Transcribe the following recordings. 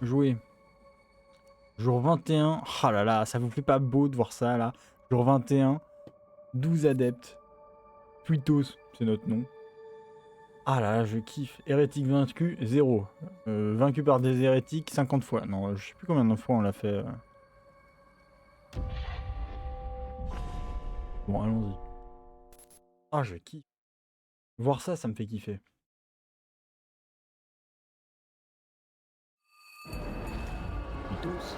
Jouer. Jour 21. Ah là là, ça vous fait pas beau de voir ça là. Jour 21. 12 adeptes. Twitos, c'est notre nom. Ah là là, je kiffe. Hérétique vaincu, 0. Vaincu par des hérétiques, 50 fois. Non, je sais plus combien de fois on l'a fait. Bon, allons-y. Ah, je kiffe. Voir ça, ça me fait kiffer. Twitos.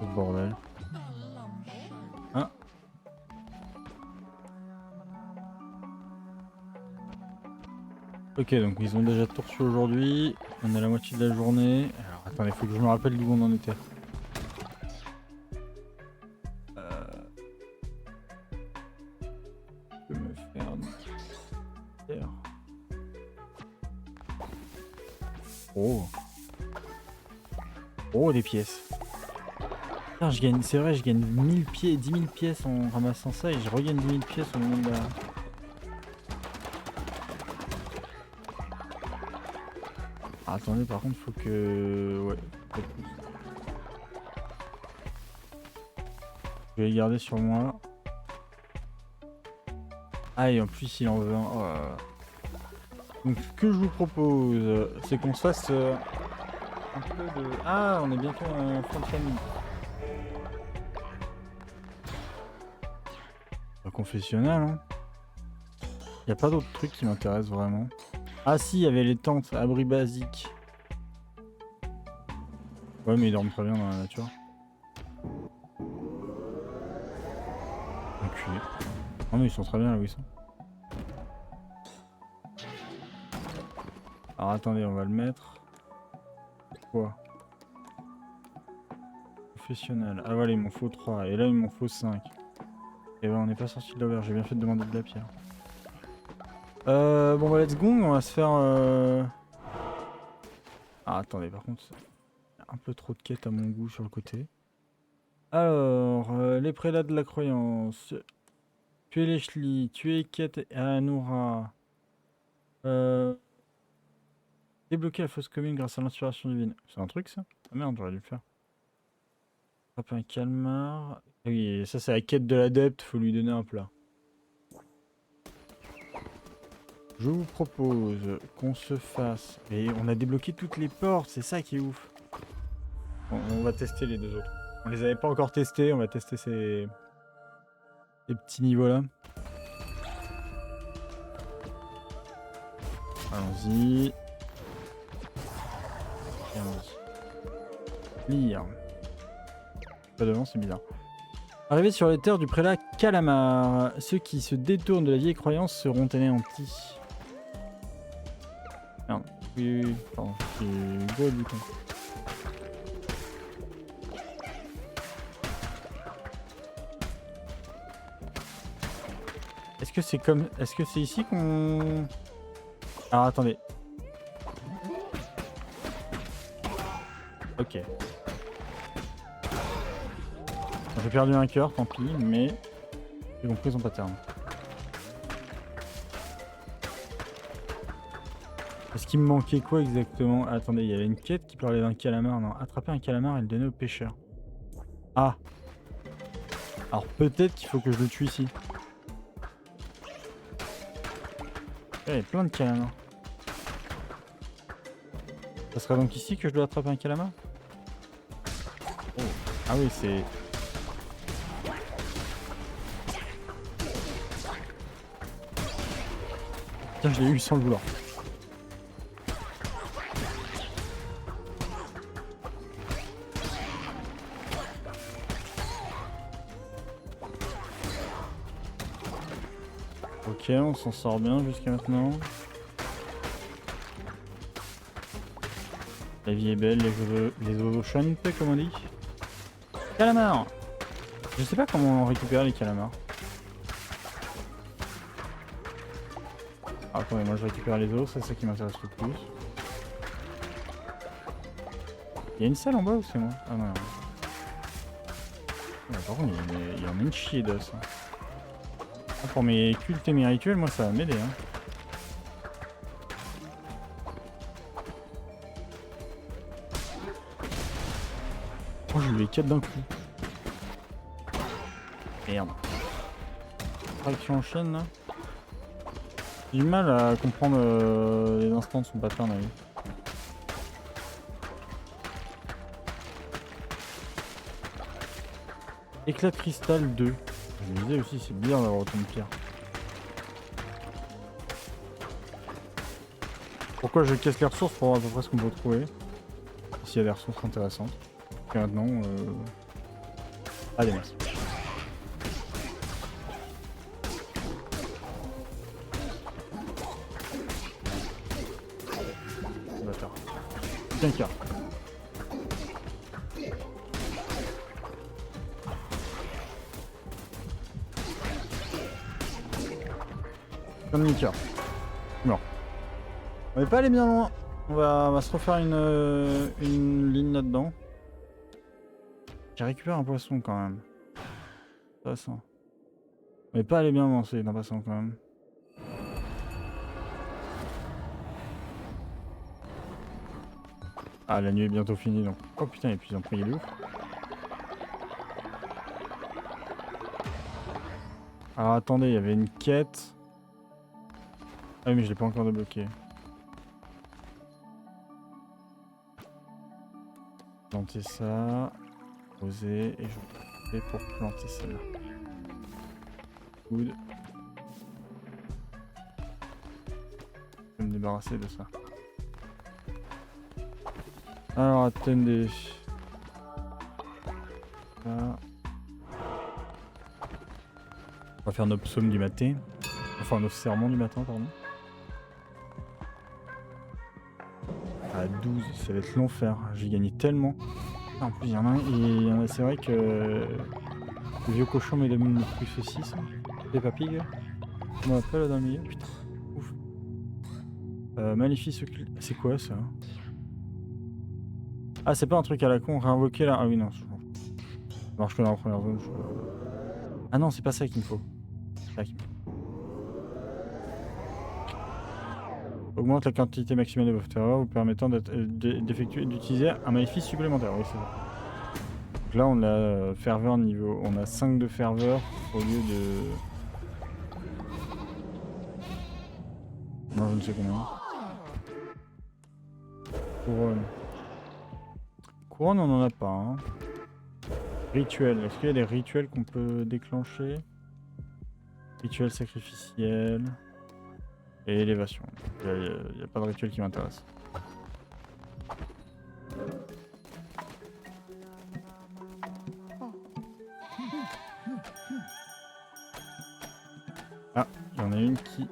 Oh, bordel. Hein? Ok, donc ils ont déjà tout reçu aujourd'hui. On est à la moitié de la journée. Alors attendez, faut que je me rappelle d'où on en était. Je peux me faire... Oh. Oh, des pièces. Putain, je gagne, c'est vrai, je gagne 1000 pieds, 10 000 pièces en ramassant ça et je regagne 10 000 pièces au moment de la... Ah, attendez, par contre, faut que... Ouais. Je vais les garder sur moi. Ah, et en plus, il en veut un. Oh là là. Donc, ce que je vous propose, c'est qu'on se fasse un peu de... Ah, on est bientôt en fin de famille. Un confessionnal, hein. Y a pas d'autres trucs qui m'intéressent vraiment. Ah si, il y avait les tentes, abri basique. Ouais, mais ils dorment très bien dans la nature. Enculé. Non mais ils sont très bien là où ils sont. Alors attendez, on va le mettre. Quoi? Professionnel. Ah voilà, il m'en faut 3. Et là, il m'en faut 5. Et ben, on n'est pas sorti de l'auberge. J'ai bien fait de demander de la pierre. Bon bah let's go, on va se faire... Ah attendez, par contre, un peu trop de quêtes à mon goût sur le côté. Alors, les prélats de la croyance. Tuer les Shli, tuer Ket et Anoura. Débloquer la fosse commune grâce à l'inspiration divine. C'est un truc ça? Ah merde, j'aurais dû le faire. Attraper un calmar. Ah oui, ça c'est la quête de l'adepte, faut lui donner un plat. Je vous propose qu'on se fasse... Et on a débloqué toutes les portes, c'est ça qui est ouf. Bon, on va tester les deux autres. On les avait pas encore testés, on va tester ces petits niveaux là. Allons-y. Lire. Pas devant, c'est bizarre. Arrivé sur les terres du prélat Calamar, ceux qui se détournent de la vieille croyance seront anéantis. Merde. Oui, pardon, je suis gros du coup. Est-ce que c'est comme... Est-ce que c'est ici qu'on... Alors attendez. Ok. J'ai perdu un cœur, tant pis, mais j'ai compris son pattern. Est-ce qu'il me manquait quoi exactement? Ah, attendez, il y avait une quête qui parlait d'un calamar. Non, attraper un calamar et le donner au pêcheur. Ah. Alors peut-être qu'il faut que je le tue ici. Il y a plein de calamars. Ça serait donc ici que je dois attraper un calamar? Oh. Ah oui, c'est... Tiens, je l'ai eu sans le vouloir. Ok, on s'en sort bien jusqu'à maintenant. La vie est belle, les oiseaux chantent, comme on dit. Calamar! Je sais pas comment on récupère les calamars. Ah, attendez, moi je récupère les os, c'est ça qui m'intéresse le plus. Il y a une salle en bas ou c'est moi? Ah non, non. Par contre, il y en a une chier d'os. Hein. Ah, pour mes cultes et mes rituels, moi ça va m'aider. Hein. Oh, j'ai eu les 4 d'un coup. Merde. Faudrait qu'il enchaîne là. J'ai du mal à comprendre les instants de son pattern là. Éclat de cristal 2. Je me disais aussi, c'est bien d'avoir autant de pierre. Pourquoi je casse les ressources pour voir à peu près ce qu'on peut trouver. S'il y a des ressources intéressantes. Et maintenant, allez, merci. Bâtard. Putain, car. Comme Nika. Mort. On n'est pas allé bien loin. On va se refaire une ligne là-dedans. J'ai récupéré un poisson quand même. Intéressant. On n'est pas allé bien loin, c'est un poisson quand même. Ah, la nuit est bientôt finie donc. Oh putain, et puis ils ont pris les ouf. Alors attendez, il y avait une quête. Ah oui, mais je l'ai pas encore débloqué. Planter ça. Poser. Et je vais pour planter celle-là. Good. Je vais me débarrasser de ça. Alors attendez. Ça. On va faire nos psaumes du matin. Enfin nos sermons du matin, pardon. À 12, ça va être l'enfer. J'ai gagné tellement. En plus, il y en a un. C'est vrai que le vieux cochon me donne le plus saucisse. Les papilles. On m'appelle dans le milieu. Putain, ouf. Maléfice occulte. C'est quoi ça? Ah, c'est pas un truc à la con. Réinvoquer là. Ah oui, non. Ça marche que dans la première zone. Ah non, c'est pas ça qu'il me faut. Tac. Augmente la quantité maximale de votre ferveur, vous permettant d'utiliser un maléfice supplémentaire. Oui, c'est ça. Donc là, on a ferveur niveau. On a 5 de ferveur au lieu de. Non, je ne sais combien. Couronne. Couronne, on n'en a pas. Hein. Rituel. Est-ce qu'il y a des rituels qu'on peut déclencher? Rituel sacrificiel. Et élévation. Il n'y a pas de rituel qui m'intéresse. Ah, il y en a une qui...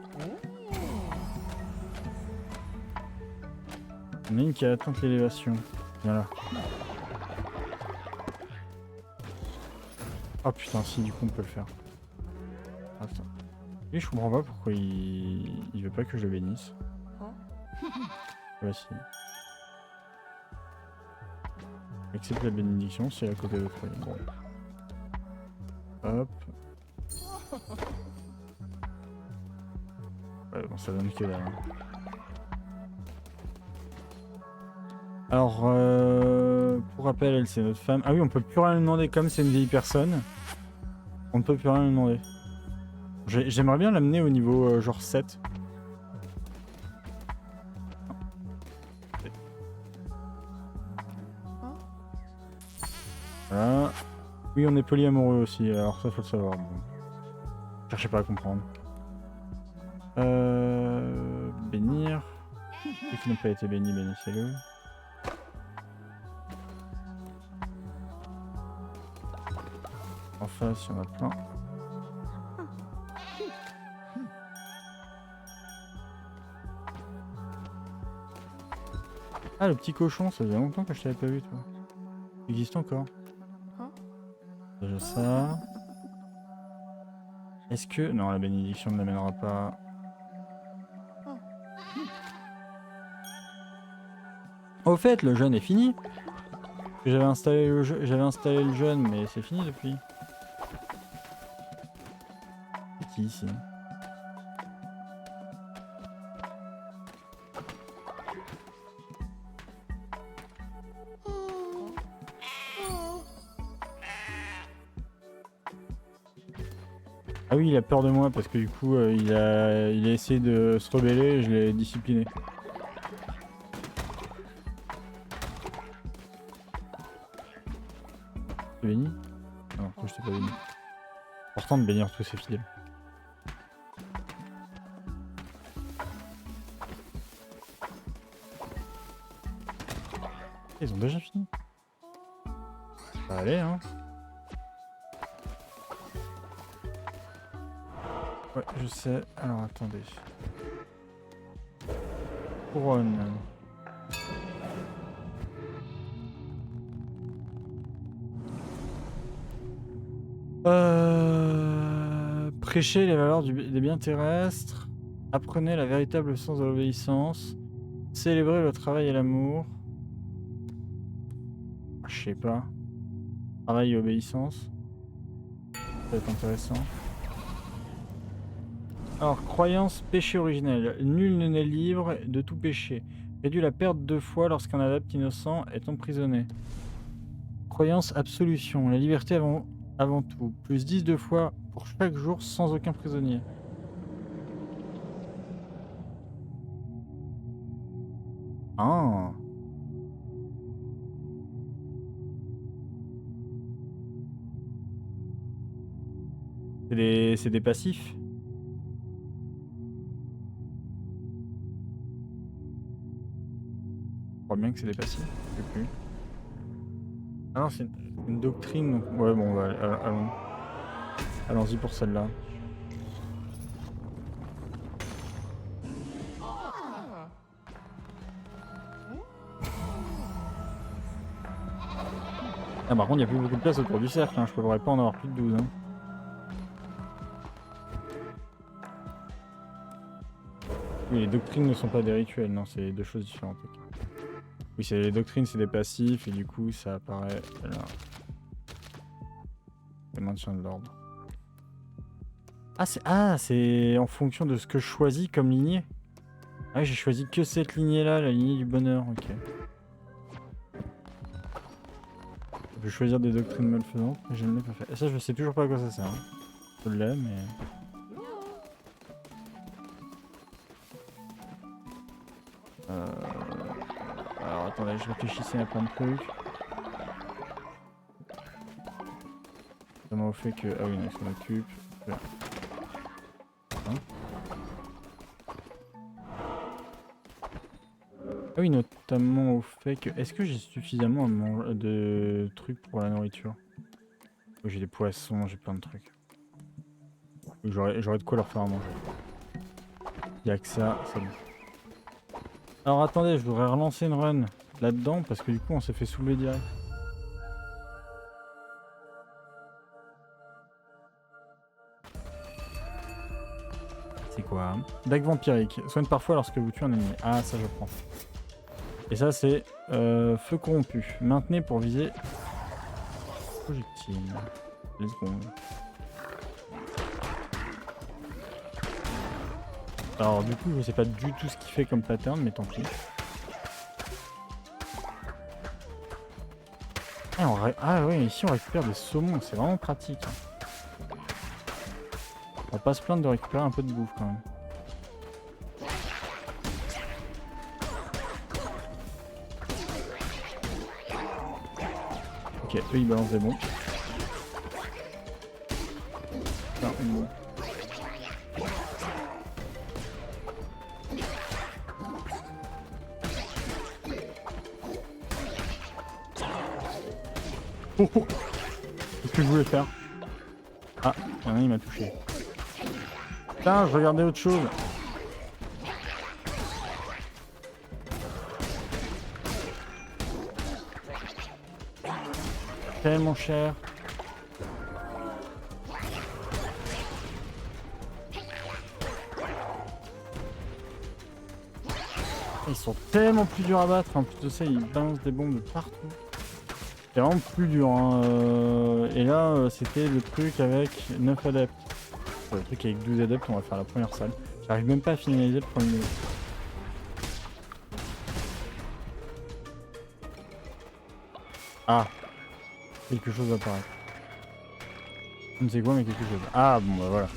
Il y en a une qui a atteint l'élévation. Voilà. Oh putain, si, du coup on peut le faire. Attends. Lui, je comprends pas pourquoi il veut pas que je le bénisse. Voici. Accepte la bénédiction, c'est à côté de toi. Bon. Hop. Ouais, bon, ça donne que dalle. Alors, pour rappel, elle c'est notre femme. Ah oui, on peut plus rien lui demander comme c'est une vieille personne. On ne peut plus rien lui demander. J'aimerais bien l'amener au niveau genre 7. Voilà. Oui, on est polyamoureux aussi, alors ça faut le savoir. Bon. Cherchez pas à comprendre. Bénir. Ceux qui n'ont pas été bénis, bénissez-le. En face, il y en a plein. Ah, le petit cochon, ça faisait longtemps que je t'avais pas vu, toi. Il existe encore. Déjà ça. Est-ce que... Non, la bénédiction ne l'amènera pas. Au fait, le jeûne est fini. J'avais installé le jeune, mais c'est fini depuis. C'est qui ici? Ah oui, il a peur de moi parce que du coup, il a essayé de se rebeller et je l'ai discipliné. T'es béni? Non, je t'ai pas béni. Important de bénir tous ses fidèles. Ils ont déjà fini. Ça va aller, hein. Ouais, je sais. Alors, attendez. Couronne. Prêchez les valeurs des biens terrestres. Apprenez la véritable sens de l'obéissance. Célébrez le travail et l'amour. Je sais pas. Travail et obéissance. Ça va être intéressant. Alors, croyance, péché originel. Nul n'est libre de tout péché. Réduit la perte 2 fois lorsqu'un adepte innocent est emprisonné. Croyance, absolution. La liberté avant tout. Plus 10 2 fois pour chaque jour sans aucun prisonnier. Ah. C'est des passifs. Je crois bien que c'est des passifs. Je sais plus. Ah non, c'est une doctrine. Donc... Ouais, bon, allons. Allons-y pour celle-là. Ah, par contre, il n'y a plus beaucoup de place autour du cercle. Hein. Je ne pourrais pas en avoir plus de 12. Hein. Oui, les doctrines ne sont pas des rituels. Non, c'est deux choses différentes. Okay. Oui, les doctrines, c'est des passifs. Et du coup, ça apparaît là. Le maintien de l'ordre. Ah, c'est en fonction de ce que je choisis comme lignée. Ah oui, j'ai choisi que cette lignée-là, la lignée du bonheur. Ok. Je peux choisir des doctrines malfaisantes, mais je ne l'ai pas fait. Et ça, je sais toujours pas à quoi ça sert. Hein. Je l'ai, mais... Alors attendez, je réfléchissais à plein de trucs. Notamment au fait que... Ah oui, non, il s'en occupe. Hein? Ah oui, notamment au fait que... Est-ce que j'ai suffisamment de trucs pour la nourriture? Oui, j'ai des poissons, j'ai plein de trucs. J'aurais de quoi leur faire à manger. Il y a que ça, c'est bon. Alors attendez, je voudrais relancer une run là-dedans parce que du coup on s'est fait soulever direct. C'est quoi? Dague vampirique. Soigne parfois lorsque vous tuez un ennemi. Ah, ça je prends. Et ça c'est feu corrompu. Maintenez pour viser projectile. Les secondes. Alors du coup je sais pas du tout ce qu'il fait comme pattern, mais tant pis. Ah oui, ici on récupère des saumons, c'est vraiment pratique. On va pas se plaindre de récupérer un peu de bouffe quand même. Ok, eux ils balancent des bombes. Non, une bombe. Oh, oh. Qu'est-ce que je voulais faire? Ah, il y en a un, il m'a touché. Putain, je regardais autre chose. Tellement cher. Ils sont tellement plus durs à battre. En plus de ça, ils balancent des bombes de partout. C'est vraiment plus dur. Hein. Et là, c'était le truc avec 9 adeptes. Le truc avec 12 adeptes, on va faire la première salle. J'arrive même pas à finaliser le premier niveau. Ah, quelque chose apparaît. Je ne sais quoi, mais quelque chose. Ah, bon, bah voilà.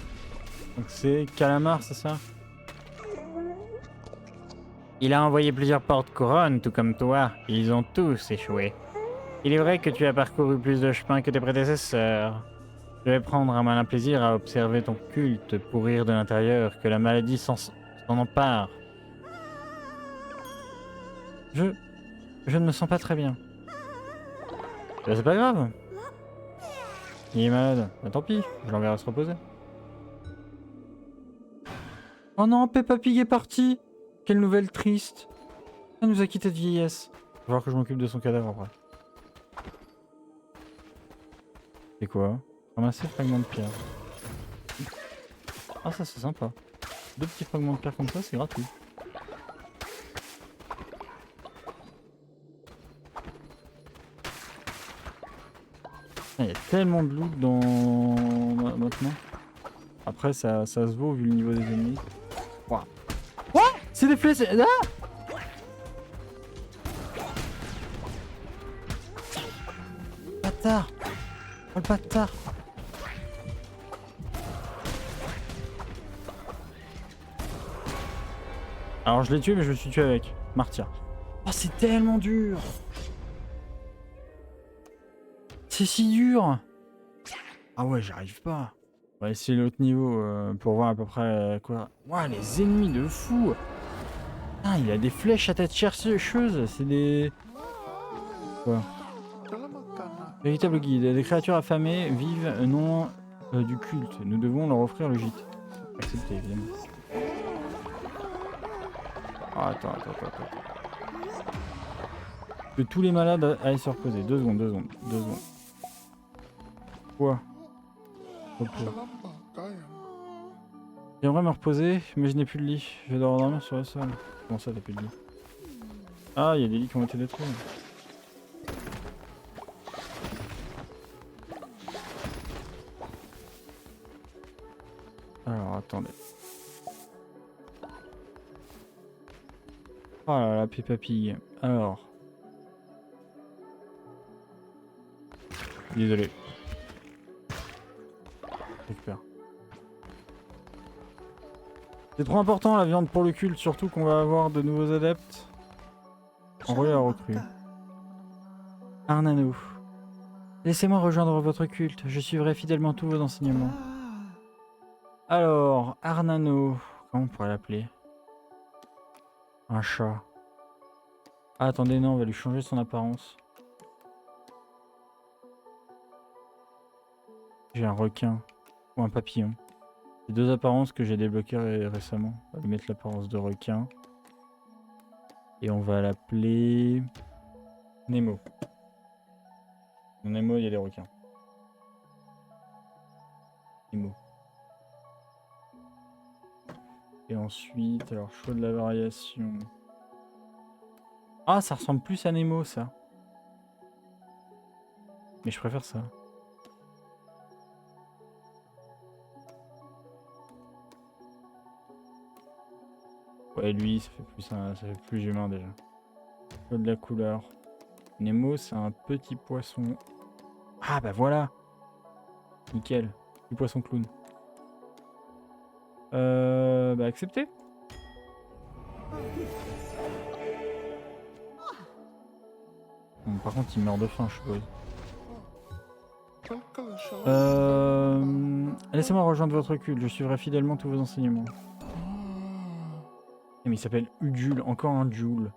Donc c'est Calamar, c'est ça? Il a envoyé plusieurs porte-couronnes, tout comme toi. Ils ont tous échoué. Il est vrai que tu as parcouru plus de chemin que tes prédécesseurs. Je vais prendre un malin plaisir à observer ton culte pourrir de l'intérieur, que la maladie s'en empare. Je ne me sens pas très bien. Bah, c'est pas grave. Il est malade. Bah tant pis, je l'enverrai se reposer. Oh non, Peppa Pig est partie. Quelle nouvelle triste. Elle nous a quitté de vieillesse. Il va falloir que je m'occupe de son cadavre après. C'est quoi? Ramasser fragments de pierre. Ah ça c'est sympa. 2 petits fragments de pierre comme ça, c'est gratuit. Il y a tellement de loot dans... maintenant. Après ça se vaut vu le niveau des ennemis. Wow. What? C'est des flèches. Ah, bâtard. Oh le bâtard. Alors je l'ai tué mais je me suis tué avec. Martyr. Oh c'est tellement dur. C'est si dur. Ah ouais j'arrive pas. On va essayer l'autre niveau pour voir à peu près quoi. Ouah les ennemis de fou. Ah il a des flèches à tête chercheuse. C'est des... Quoi? Véritable guide. Des créatures affamées vivent non du culte. Nous devons leur offrir le gîte. Accepté évidemment. Oh, attends. Que tous les malades aillent se reposer. 2 secondes, 2 secondes, 2 secondes. Quoi? Repos. J'aimerais me reposer, mais je n'ai plus de lit. Je vais devoir dormir sur le sol. Comment ça, t'as plus de lit? Ah, il y a des lits qui ont été détruits. Alors, attendez. Oh là là, Peppa Pig. Alors. Désolé. Récupère. C'est trop important la viande pour le culte, surtout qu'on va avoir de nouveaux adeptes. Envoyez la recrue. Arnano. Laissez-moi rejoindre votre culte, je suivrai fidèlement tous vos enseignements. Alors, Arnano. Comment on pourrait l'appeler? Un chat. Ah, attendez, non, on va lui changer son apparence. J'ai un requin. Ou un papillon. C'est 2 apparences que j'ai débloquées récemment. On va lui mettre l'apparence de requin. Et on va l'appeler... Nemo. Dans Nemo, il y a des requins. Nemo. Et ensuite, alors choix de la variation. Ah, ça ressemble plus à Nemo, ça. Mais je préfère ça. Ouais, lui, ça fait plus humain déjà. Choix de la couleur. Nemo, c'est un petit poisson. Ah, bah voilà. Nickel. Petit poisson clown. Bah accepté. Bon, par contre, il meurt de faim, je suppose. Laissez-moi rejoindre votre culte, je suivrai fidèlement tous vos enseignements. Mais il s'appelle Udjul, encore un Joule.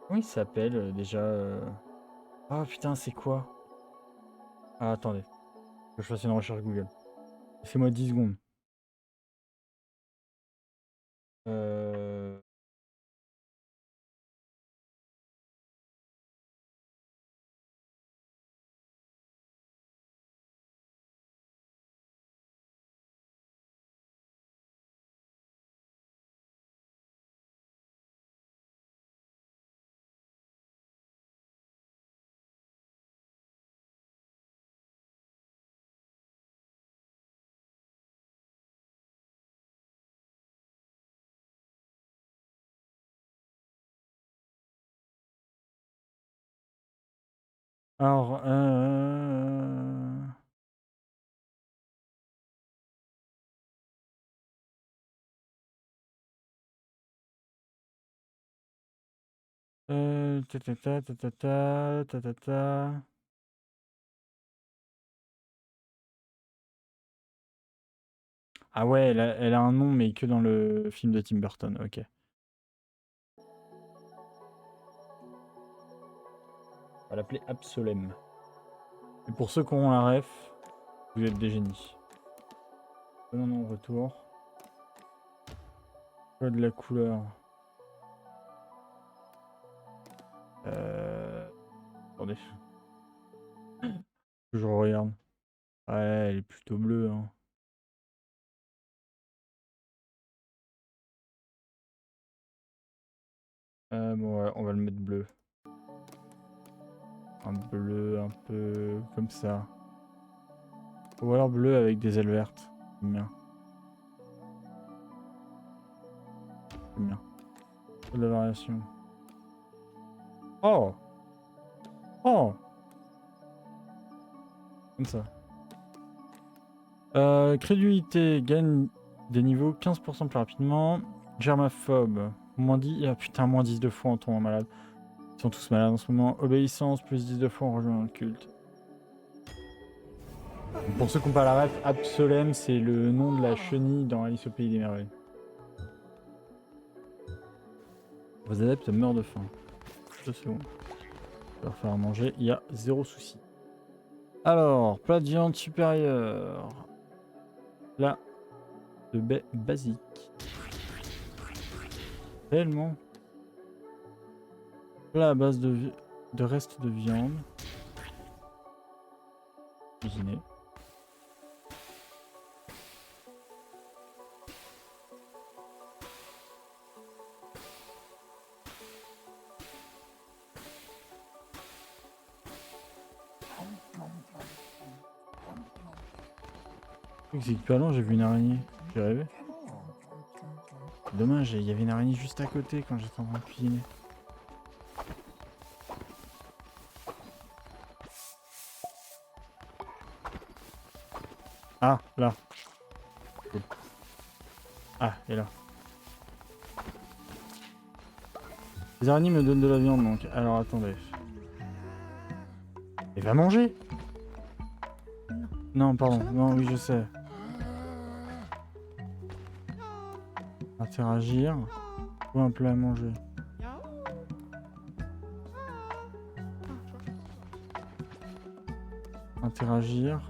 Comment il s'appelle déjà Ah putain, c'est quoi? Ah attendez, que je fasse une recherche Google. Laissez-moi 10 secondes. Alors, ta ta ta ta ta ta ta ta ta. Ah ouais, elle a un nom, mais que dans le film de Tim Burton, ok. On va l'appeler Absolem. Et pour ceux qui auront la ref, vous êtes des génies. Non, non, retour. Quoi de la couleur? Attendez. Je regarde. Ouais, elle est plutôt bleue, hein. Bon, ouais, on va le mettre bleu. Un bleu un peu comme ça. Ou alors bleu avec des ailes vertes. J'aime bien. J'aime bien. Pas de la variation. Oh! Oh! Comme ça. Crédulité gagne des niveaux 15% plus rapidement. Germaphobe. Moins 10. Ah putain, moins 10 de fois en tombant malade. Ils sont tous malades en ce moment. Obéissance, plus 10 de fois en rejoignant le culte. Pour ceux qui n'ont pas la ref, Absolem, c'est le nom de la chenille dans Alice au Pays des Merveilles. Vos adeptes meurent de faim. 2 secondes. Je vais leur faire à manger. Il y a 0 souci. Alors, plat de viande supérieur. Plat de baie basique. Réellement. Plat à base de restes de viande. Cuisiné. C'est hyper long, j'ai vu une araignée. J'ai rêvé. Dommage, il y avait une araignée juste à côté quand j'étais en train de cuisiner. Ah, là. Cool. Ah, elle est là. Les araignées me donnent de la viande donc. Alors attendez. Elle va manger? Non, pardon. Non, oui, je sais. Interagir. Ou un plat à manger. Interagir.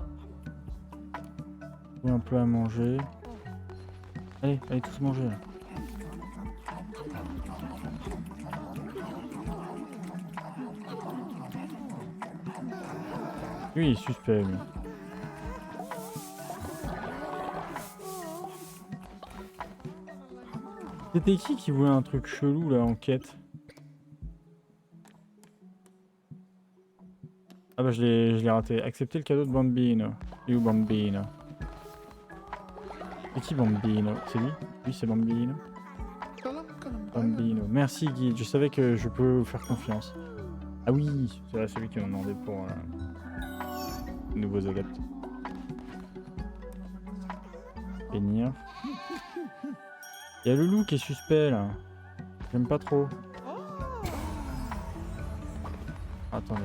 Ou un plat à manger. Allez, allez tous manger là. Lui, il est suspect, lui. C'était qui voulait un truc chelou là en quête? Ah bah je l'ai raté. Accepter le cadeau de Bambino. Et où Bambino? C'est qui Bambino? C'est lui? Oui, c'est Bambino. Bambino. Merci Guide, je savais que je peux vous faire confiance. Ah oui, c'est vrai, celui qui m'a demandé pour les nouveaux adeptes. Bénir. Il y a le loup qui est suspect là. J'aime pas trop. Attendez.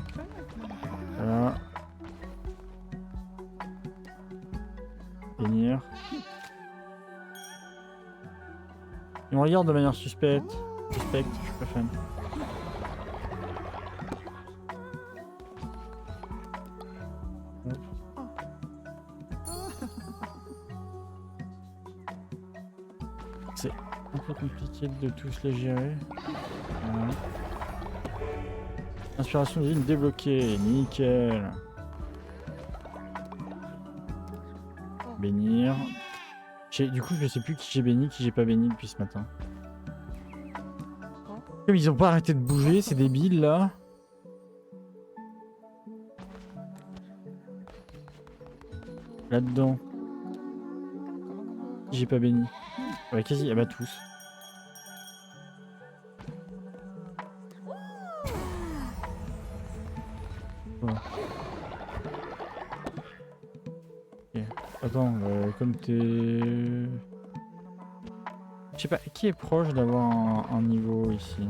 Voilà. Bénir. Il me regarde de manière suspecte. Suspecte, je suis pas fan. C'est un peu compliqué de tous les gérer. Voilà. Inspiration divine débloquée, nickel. Bénir. Du coup, je sais plus qui j'ai béni, qui j'ai pas béni depuis ce matin. Comme ils ont pas arrêté de bouger, ces débiles là. Là-dedans. Qui j'ai pas béni. Ouais, quasi, ah bah tous. Ouais. Ok. Attends, comme t'es... Je sais pas, qui est proche d'avoir un niveau ici?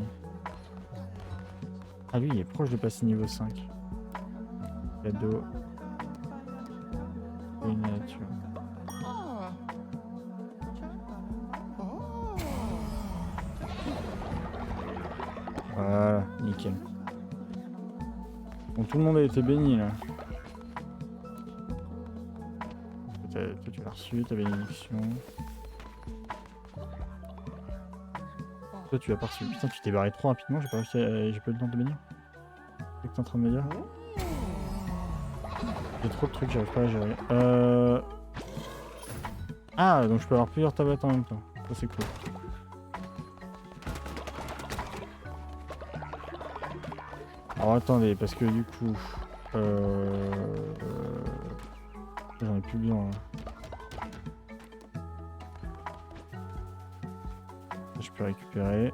Ah lui, il est proche de passer niveau 5. Cadeau. Une nature. Voilà, nickel. Bon, tout le monde a été béni là. Toi, tu l'as reçu, ta bénédiction. Toi, tu l'as pas reçu. Putain, tu t'es barré trop rapidement, j'ai pas eu le temps de te bénir. C'est que t'es en train de me dire. J'ai trop de trucs, j'arrive pas à gérer. Ah, donc je peux avoir plusieurs tablettes en même temps. Ça, c'est cool. Alors attendez, parce que du coup... J'en ai plus bien là. Je peux récupérer.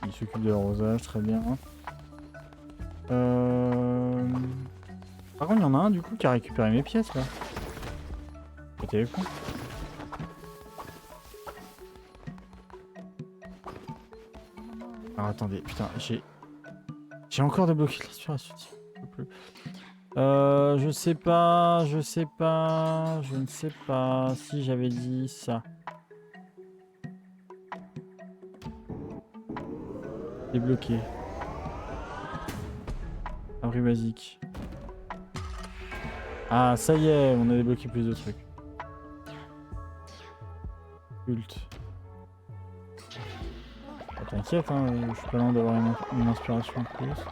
Il s'occupe de l'arrosage, très bien. Par contre, il y en a un du coup qui a récupéré mes pièces là. C'était con. Alors attendez, putain, j'ai encore débloqué l'inspiration. Je sais pas, je ne sais pas si j'avais dit ça. Débloqué. Abri basique. Ah, ça y est, on a débloqué plus de trucs. Culte. Oh, t'inquiète, hein, je suis pas loin d'avoir une inspiration en plus.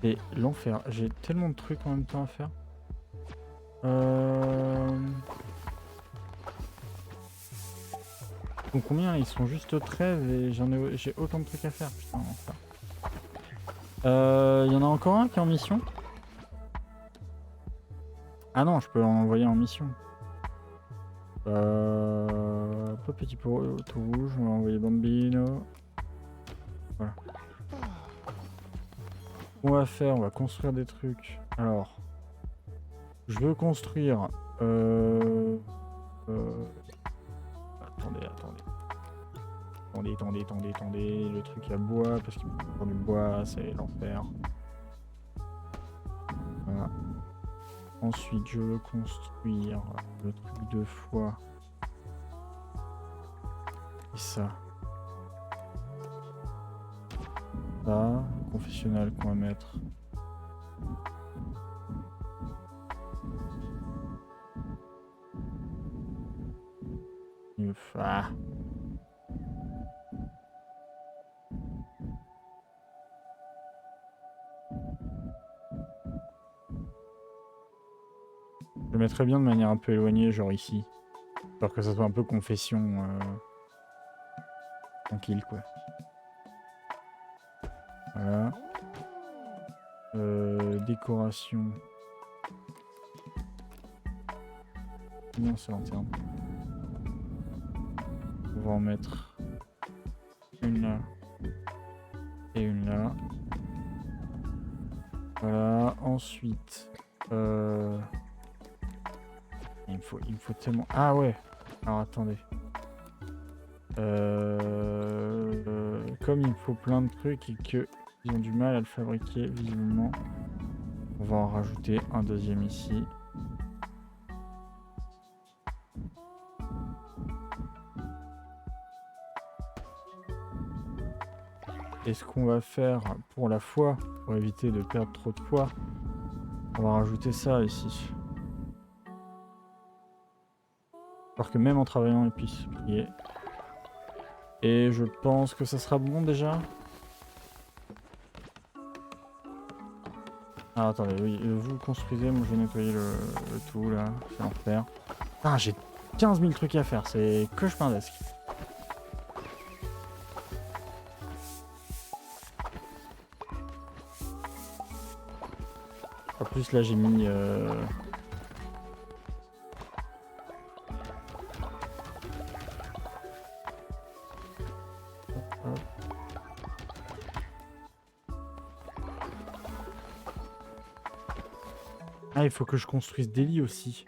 Et l'enfer, j'ai tellement de trucs en même temps à faire. Donc combien? Ils sont juste 13 et j'ai autant de trucs à faire. Putain, l'enfer. Y en a encore un qui est en mission? Ah non, je peux l'envoyer en mission. Pas petit pot tout rouge, on va envoyer Bambino. Voilà. On va faire, on va construire des trucs. Alors, je veux construire. Attendez. Le truc à bois, parce qu'il faut du bois, c'est l'enfer. Voilà. Ensuite, je veux construire le truc de foie. Et ça. Ça, confessionnal qu'on va mettre. Ah. Je le mettrais bien de manière un peu éloignée, genre ici. Pour que ça soit un peu confession. Tranquille, quoi. Voilà. Décoration. Combien c'est lanterne? On va en mettre une là et une là. Voilà. Ensuite, il me faut tellement. Ah ouais. Alors attendez. Comme il me faut plein de trucs et que ils ont du mal à le fabriquer visiblement, on va en rajouter un deuxième ici. Et ce qu'on va faire pour la foi, pour éviter de perdre trop de foi, on va rajouter ça ici. Alors que même en travaillant, il puisse prier. Et je pense que ça sera bon déjà. Ah attendez, oui, vous construisez, moi je vais nettoyer le tout là, c'est l'enfer. Ah, j'ai 15 000 trucs à faire, c'est cauchemardesque. plus là j'ai mis... Hop. Ah, il faut que je construise des lits aussi.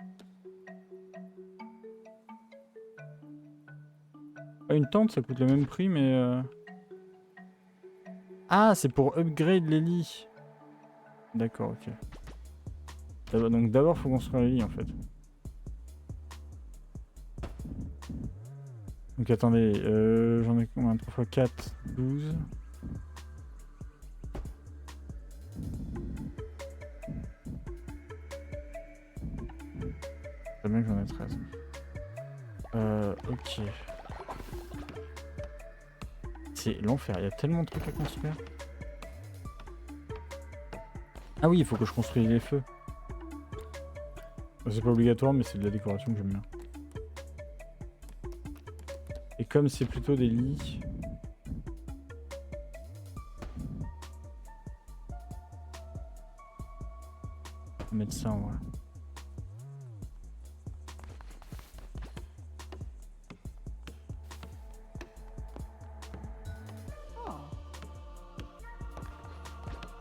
Ah, une tente, ça coûte le même prix, mais... Ah, c'est pour upgrade les lits. D'accord, ok. Donc d'abord, faut construire les lits, en fait. Donc attendez, j'en ai combien? 3 x 4, 12. C'est bien que j'en ai 13. Ok. C'est l'enfer, il y a tellement de trucs à construire. Ah oui, il faut que je construise les feux. C'est pas obligatoire, mais c'est de la décoration que j'aime bien. Et comme c'est plutôt des lits... On va mettre ça en vrai.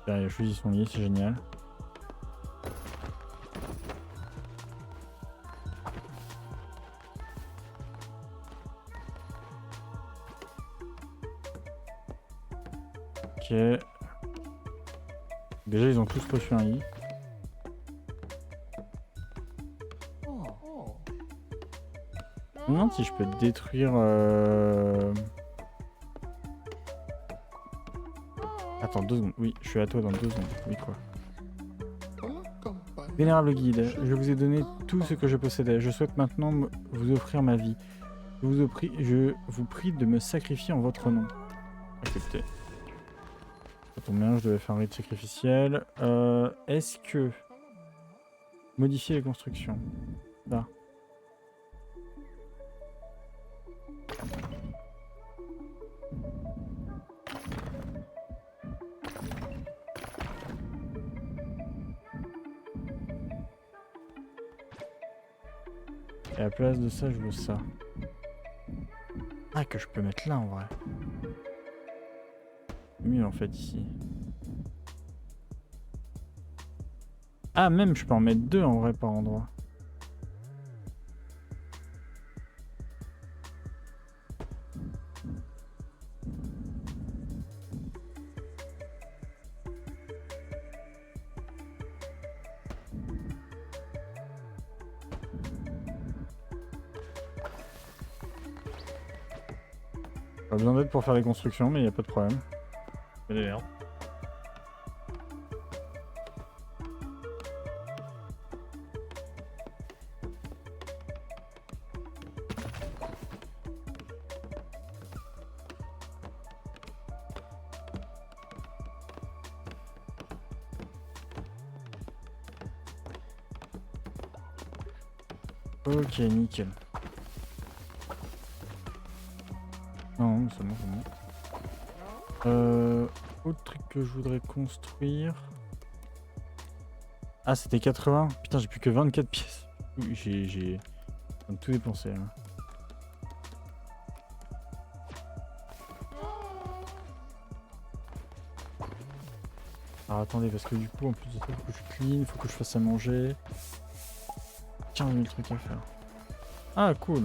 Il a choisi son lit, c'est génial. Ok. Déjà, ils ont tous reçu un lit. Je me demande si je peux détruire... Attends, 2 secondes. Oui, je suis à toi dans 2 secondes. Oui, quoi. Vénérable guide, je vous ai donné tout ce que je possédais. Je souhaite maintenant vous offrir ma vie. Je vous prie de me sacrifier en votre nom. Accepté. Ça tombe bien, je devais faire un rite sacrificiel. Est-ce que... Modifier les constructions. Là. Et à la place de ça, je veux ça. Ah, que je peux mettre là en vrai. C'est mieux en fait ici. Ah, même je peux en mettre 2 en vrai par endroit. Pas besoin d'aide pour faire les constructions, mais il n'y a pas de problème. Je me démerde. Ok, nickel. Non, c'est bon, c'est bon. Autre truc que je voudrais construire. Ah, c'était 80. Putain, j'ai plus que 24 pièces. Oui, j'ai tout dépensé là. Alors attendez, parce que du coup, en plus de ça, il faut que je clean, il faut que je fasse à manger. 15 000 trucs à faire. Ah, cool.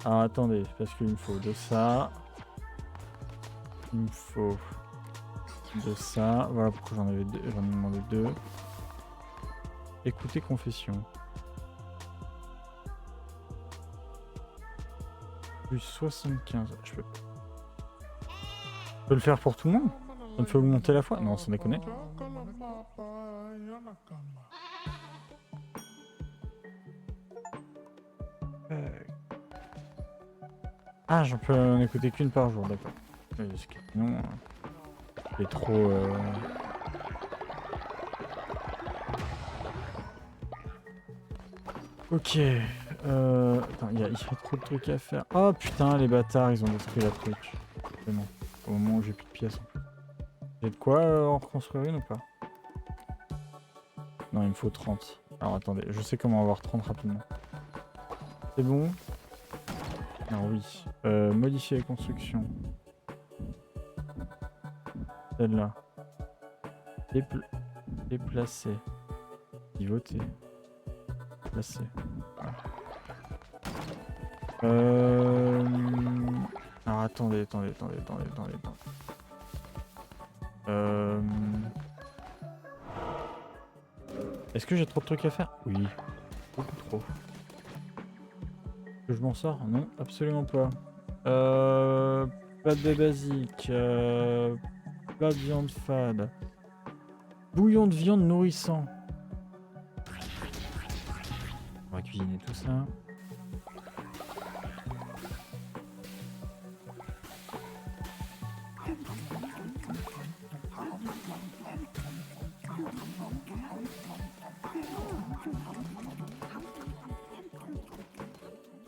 Alors attendez, parce qu'il me faut de ça. Il me faut de ça. Voilà pourquoi j'en avais deux, j'en ai demandé 2. Écoutez confession. Plus 75. Je peux le faire pour tout le monde? Ça me fait augmenter la foi? Non, sans déconner. Ah, j'en peux en écouter qu'une par jour, d'accord. Sinon, c'est trop... Ok. Attends, il y a trop de trucs à faire. Oh putain, les bâtards, ils ont détruit la truc. Vraiment. au moment où j'ai plus de pièces. J'ai de quoi en reconstruire une ou pas? Non, il me faut 30. Alors attendez, je sais comment avoir 30 rapidement. C'est bon? Alors oui. Modifier les constructions. Celle-là. Déplacer. Pivoter. Placer. Alors attendez. Est-ce que j'ai trop de trucs à faire? Oui. Beaucoup trop. Que je m'en sors? Non, absolument pas. Plat de basique. Plat de viande fade. Bouillon de viande nourrissant. On va cuisiner tout ça.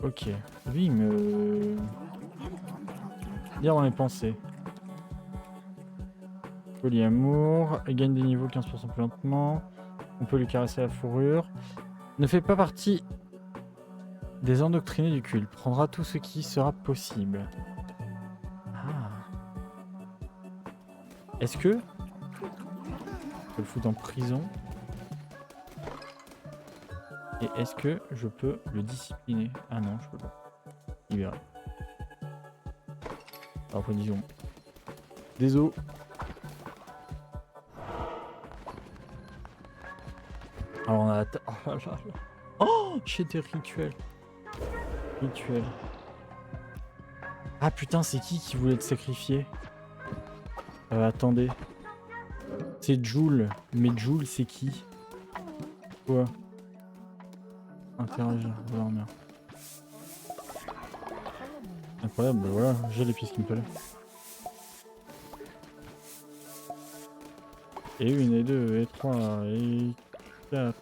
Ok. Lui, il me... Lire dans les pensées. Polyamour. Il gagne des niveaux 15% plus lentement. On peut lui caresser la fourrure. Ne fait pas partie des endoctrinés du culte. Prendra tout ce qui sera possible. Ah. Est-ce que... Je peux le foutre en prison. Et est-ce que je peux le discipliner? Ah non, je peux pas. Libérer. Alors, disons. Désolé. Alors, on a... Oh là là. Oh, j'étais rituel. Rituel. Ah putain, c'est qui voulait te sacrifier? Attendez. C'est Joule. Mais Joule, c'est qui? Quoi? Interagir. Oh merde. Incroyable, bah voilà, j'ai les pièces qu'il me fallait. Et 1, et 2, et 3, et 4.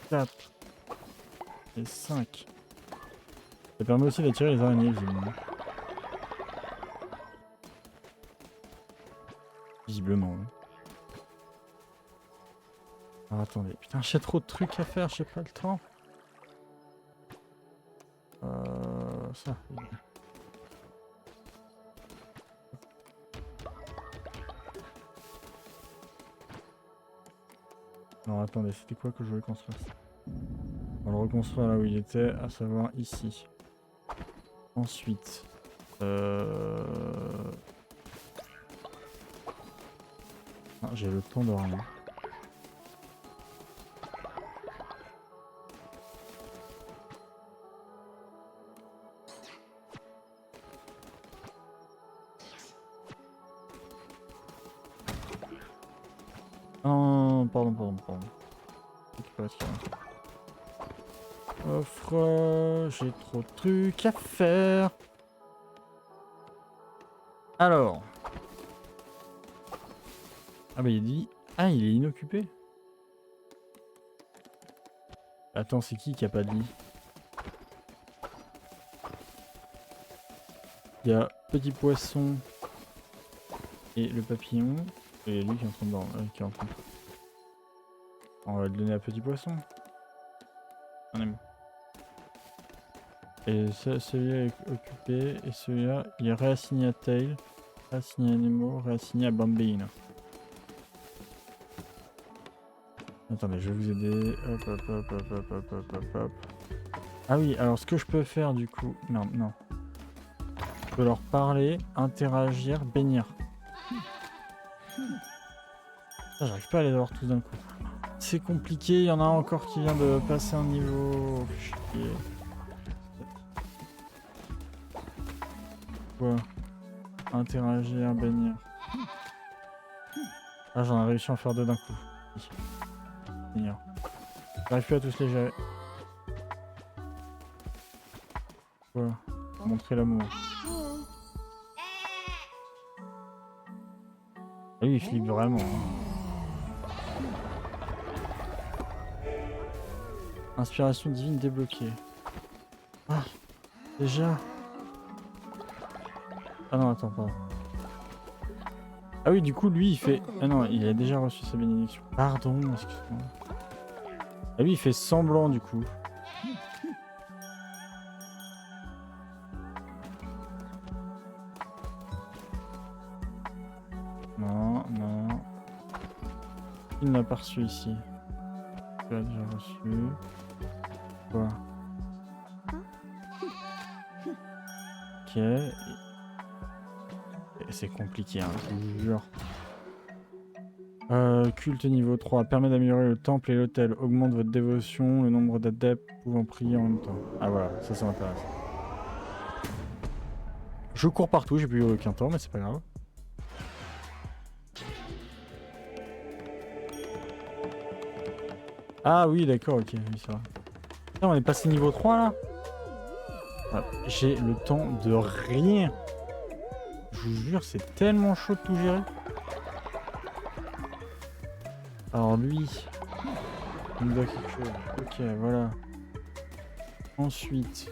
4. Et 5. Ça permet aussi d'attirer les araignées, visiblement. Visiblement, oui. Alors attendez, putain, j'ai trop de trucs à faire, j'ai pas le temps. Ça. Alors attendez, c'était quoi que je voulais construire? On va le reconstruire là où il était, à savoir ici. Ensuite, ah, j'ai le temps de rien. Oh, pardon. Offre, j'ai trop de trucs à faire. Alors. Ah bah il dit... Ah, il est inoccupé. Attends, c'est qui a pas de lit? Il y a Petit Poisson et le papillon. Et lui qui est en train de dormir. Qui est en train de... On va le donner à Petit Poisson. On aime. Et celui-là est occupé. Et celui-là, il est réassigné à Tail. Réassigné à Nemo. Réassigné à Bambino. Attendez, je vais vous aider. Hop. Ah oui, alors ce que je peux faire du coup... Non. Je peux leur parler, interagir, bénir. J'arrive pas à les avoir tous d'un coup. C'est compliqué, il y en a encore qui vient de passer un niveau... Chier. Quoi? Interagir, bénir. Ah, j'en ai réussi à en faire 2 d'un coup. Bénir. J'arrive plus à tous les gérer. Quoi? Montrer l'amour. Ah oui, il flippe vraiment. Inspiration divine débloquée. Ah, déjà. Ah non, attends, pardon. Ah oui, du coup, lui, il fait... Ah non, il a déjà reçu sa bénédiction. Pardon, excuse-moi. Ah lui, il fait semblant, du coup. Non, non. Il n'a pas reçu ici. Tu as déjà reçu. Quoi? Ok. C'est compliqué, hein, je vous jure. Culte niveau 3. Permet d'améliorer le temple et l'hôtel. Augmente votre dévotion, le nombre d'adeptes pouvant prier en même temps. Ah voilà, ça m'intéresse. Je cours partout, j'ai plus eu aucun temps, mais c'est pas grave. Ah oui, d'accord, ok, oui, ça va. Putain, on est passé niveau 3 là. Ah, j'ai le temps de rien. Je vous jure, c'est tellement chaud de tout gérer. Alors lui, il me doit quelque chose. Ok, voilà. Ensuite,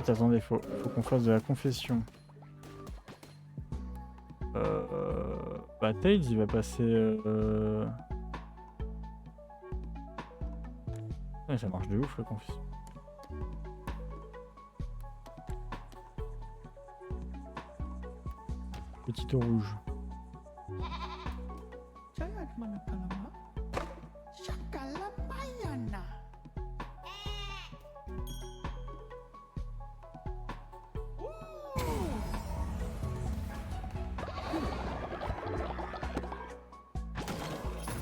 attendez, faut qu'on fasse de la confession. Bah Tails, il va passer... Ouais, ça marche de ouf la confession. Petit eau rouge.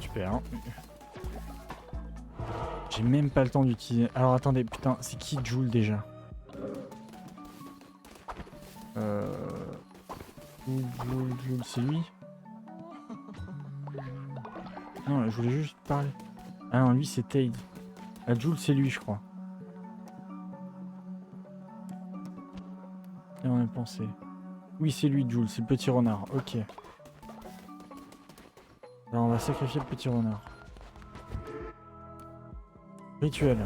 Super. J'ai même pas le temps d'utiliser... Alors attendez, putain, c'est qui Joule déjà? Joule, c'est lui? Non, je voulais juste parler. Ah non, lui c'est Tails. Ah, Joule c'est lui, je crois. Et on a pensé. Oui, c'est lui, Joule, c'est le petit renard. Ok. Alors on va sacrifier le petit renard. Rituel.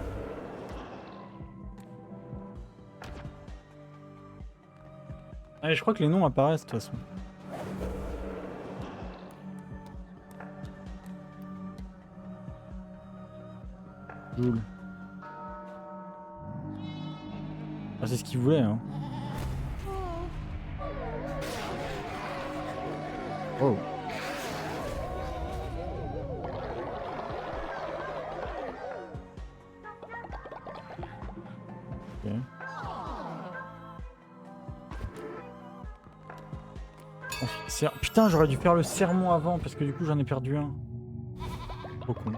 Allez, je crois que les noms apparaissent de toute façon. Joule. Ah, c'est ce qu'il voulait, hein. Oh. Ok. Ensuite, putain, j'aurais dû faire le sermon avant parce que du coup j'en ai perdu un. Trop con.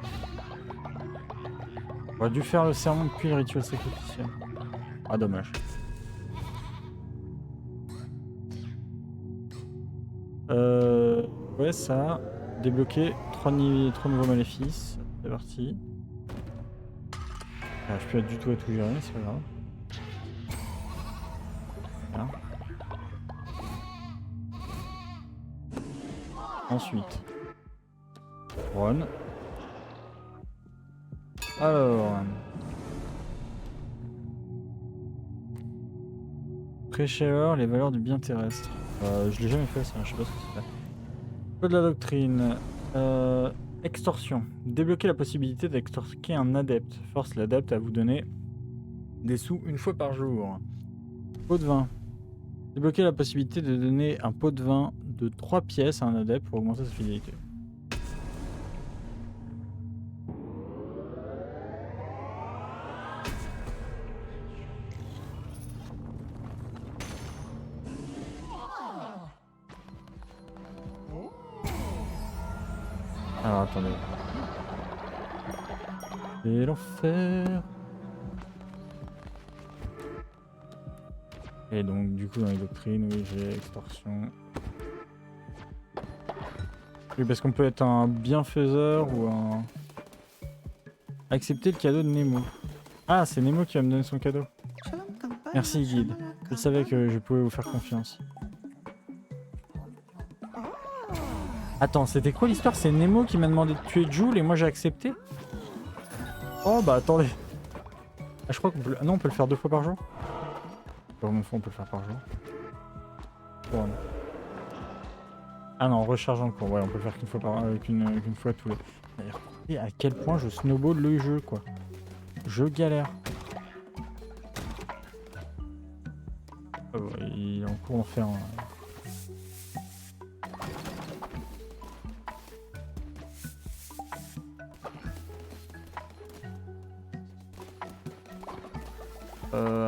J'aurais dû faire le sermon puis le rituel sacrificiel. Ah, dommage. Ouais, ça. Débloquer 3 nouveaux maléfices. C'est parti. Ah, je peux pas du tout à tout gérer, c'est pas grave. Voilà. Ensuite. Run. Alors. Pré-chaleur, les valeurs du bien terrestre. Je l'ai jamais fait ça, je sais pas ce que c'est. Code de la doctrine. Extorsion. Débloquer la possibilité d'extorquer un adepte. Force l'adepte à vous donner des sous une fois par jour. Pot de vin. Débloquer la possibilité de donner un pot de vin de 3 pièces à un adepte pour augmenter sa fidélité. Alors attendez. C'est l'enfer. Et donc du coup dans les doctrines, oui j'ai extorsion. Oui parce qu'on peut être un bienfaiseur ou un... Accepter le cadeau de Nemo. Ah c'est Nemo qui va me donner son cadeau. Merci guide. Je savais que je pouvais vous faire confiance. Attends, c'était quoi l'histoire? C'est Nemo qui m'a demandé de tuer Joule et moi j'ai accepté? Oh bah attendez. Ah je crois qu'on peut... Non on peut le faire 2 fois par jour? On peut le faire par jour. couronne. Ah non, en rechargeant le cours. Ouais, on peut le faire qu'une fois qu'une fois tous les... Et à quel point je snowball le jeu, quoi. Je galère. Oh, il est en cours d'enfer. Hein.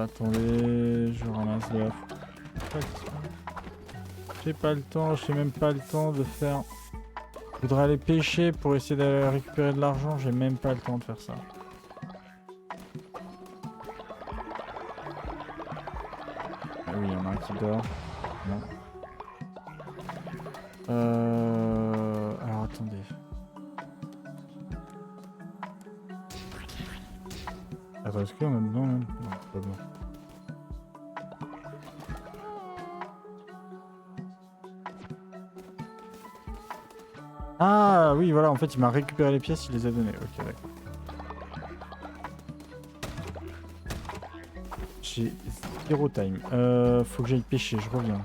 Attendez, je ramasse de la... J'ai pas le temps, j'ai même pas le temps de faire... Je voudrais aller pêcher pour essayer de récupérer de l'argent, j'ai même pas le temps de faire ça. Ah oui, il y en a un qui dort. Non. Alors attendez. Attends, est-ce qu'il y en a dedans même? Non, pas dedans. Ah oui, voilà, en fait, il m'a récupéré les pièces, il les a données. Ok, d'accord. J'ai 0 time. Faut que j'aille pêcher, je reviens.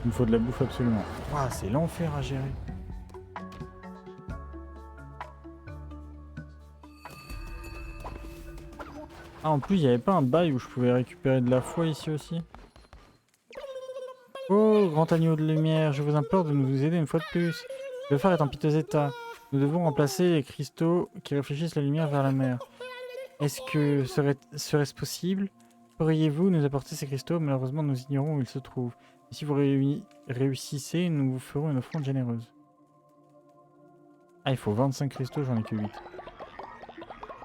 Il me faut de la bouffe absolument. Waouh, c'est l'enfer à gérer. Ah, en plus, il n'y avait pas un bail où je pouvais récupérer de la foi ici aussi? Oh, grand agneau de lumière, je vous implore de nous aider une fois de plus. Le phare est en piteux état. Nous devons remplacer les cristaux qui réfléchissent la lumière vers la mer. Est-ce que serait-ce possible? Pourriez-vous nous apporter ces cristaux? Malheureusement, nous ignorons où ils se trouvent. Et si vous réussissez, nous vous ferons une offrande généreuse. Ah, il faut 25 cristaux, j'en ai que 8.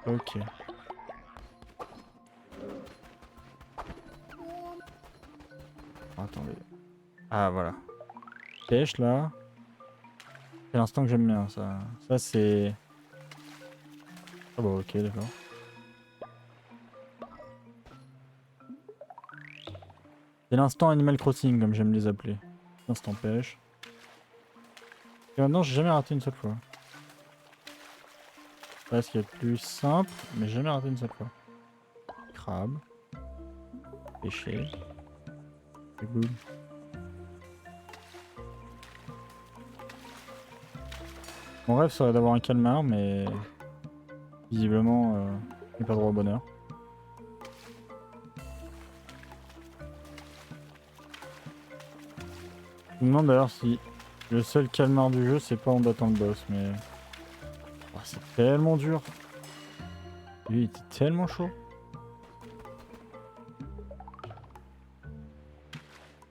Ok. Attendez. Ah, voilà. Pêche, là. C'est l'instant que j'aime bien, ça. Ça, c'est... Ah bah ok, d'accord. C'est l'instant Animal Crossing, comme j'aime les appeler. L'instant pêche. Et maintenant, j'ai jamais raté une seule fois. Là, ce qui est plus simple, mais jamais raté une seule fois. Crabe. Pêcher. C'est good. Mon rêve serait d'avoir un calmar, mais visiblement, il n'est pas droit au bonheur. Je me demande d'ailleurs si le seul calmar du jeu, c'est pas en battant le boss, mais... Oh, c'est tellement dur. Lui, il était tellement chaud.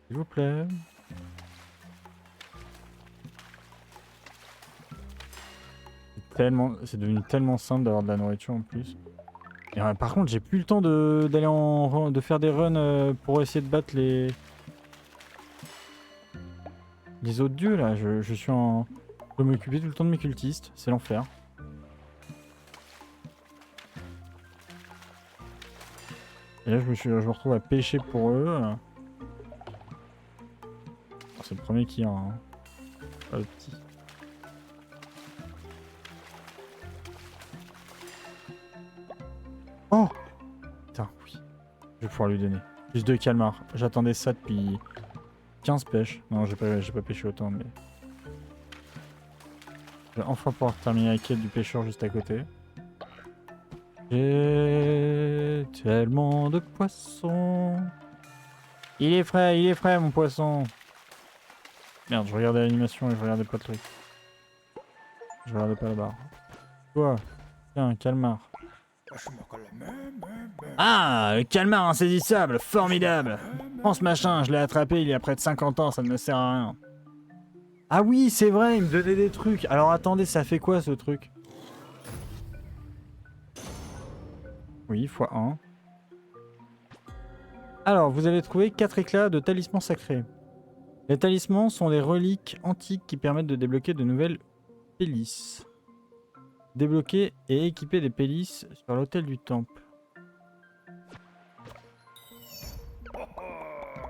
S'il vous plaît. C'est devenu tellement simple d'avoir de la nourriture en plus. Et, par contre, j'ai plus le temps de faire des runs pour essayer de battre les autres dieux là. Je suis en... Je dois m'occuper tout le temps de mes cultistes, c'est l'enfer. Et là, je me retrouve à pêcher pour eux. Oh, c'est le premier qui a, hein. Pas le petit. Oh! Putain, oui. Je vais pouvoir lui donner. Plus de calmar. J'attendais ça depuis 15 pêches. Non, j'ai pas pêché autant, mais... Je vais enfin pouvoir terminer la quête du pêcheur juste à côté. J'ai tellement de poissons. Il est frais mon poisson. Merde, je regardais l'animation et je regardais pas le truc. Je regardais pas la barre. Quoi? Tiens, calmar. Ah, le calmar insaisissable, formidable. Prends ce machin, je l'ai attrapé il y a près de 50 ans, ça ne me sert à rien. Ah oui, c'est vrai, il me donnait des trucs. Alors attendez, ça fait quoi ce truc? Oui, x1. Alors, vous allez trouver 4 éclats de talismans sacrés. Les talismans sont des reliques antiques qui permettent de débloquer de nouvelles pélisses. Débloquer et équiper des pélisses sur l'autel du temple.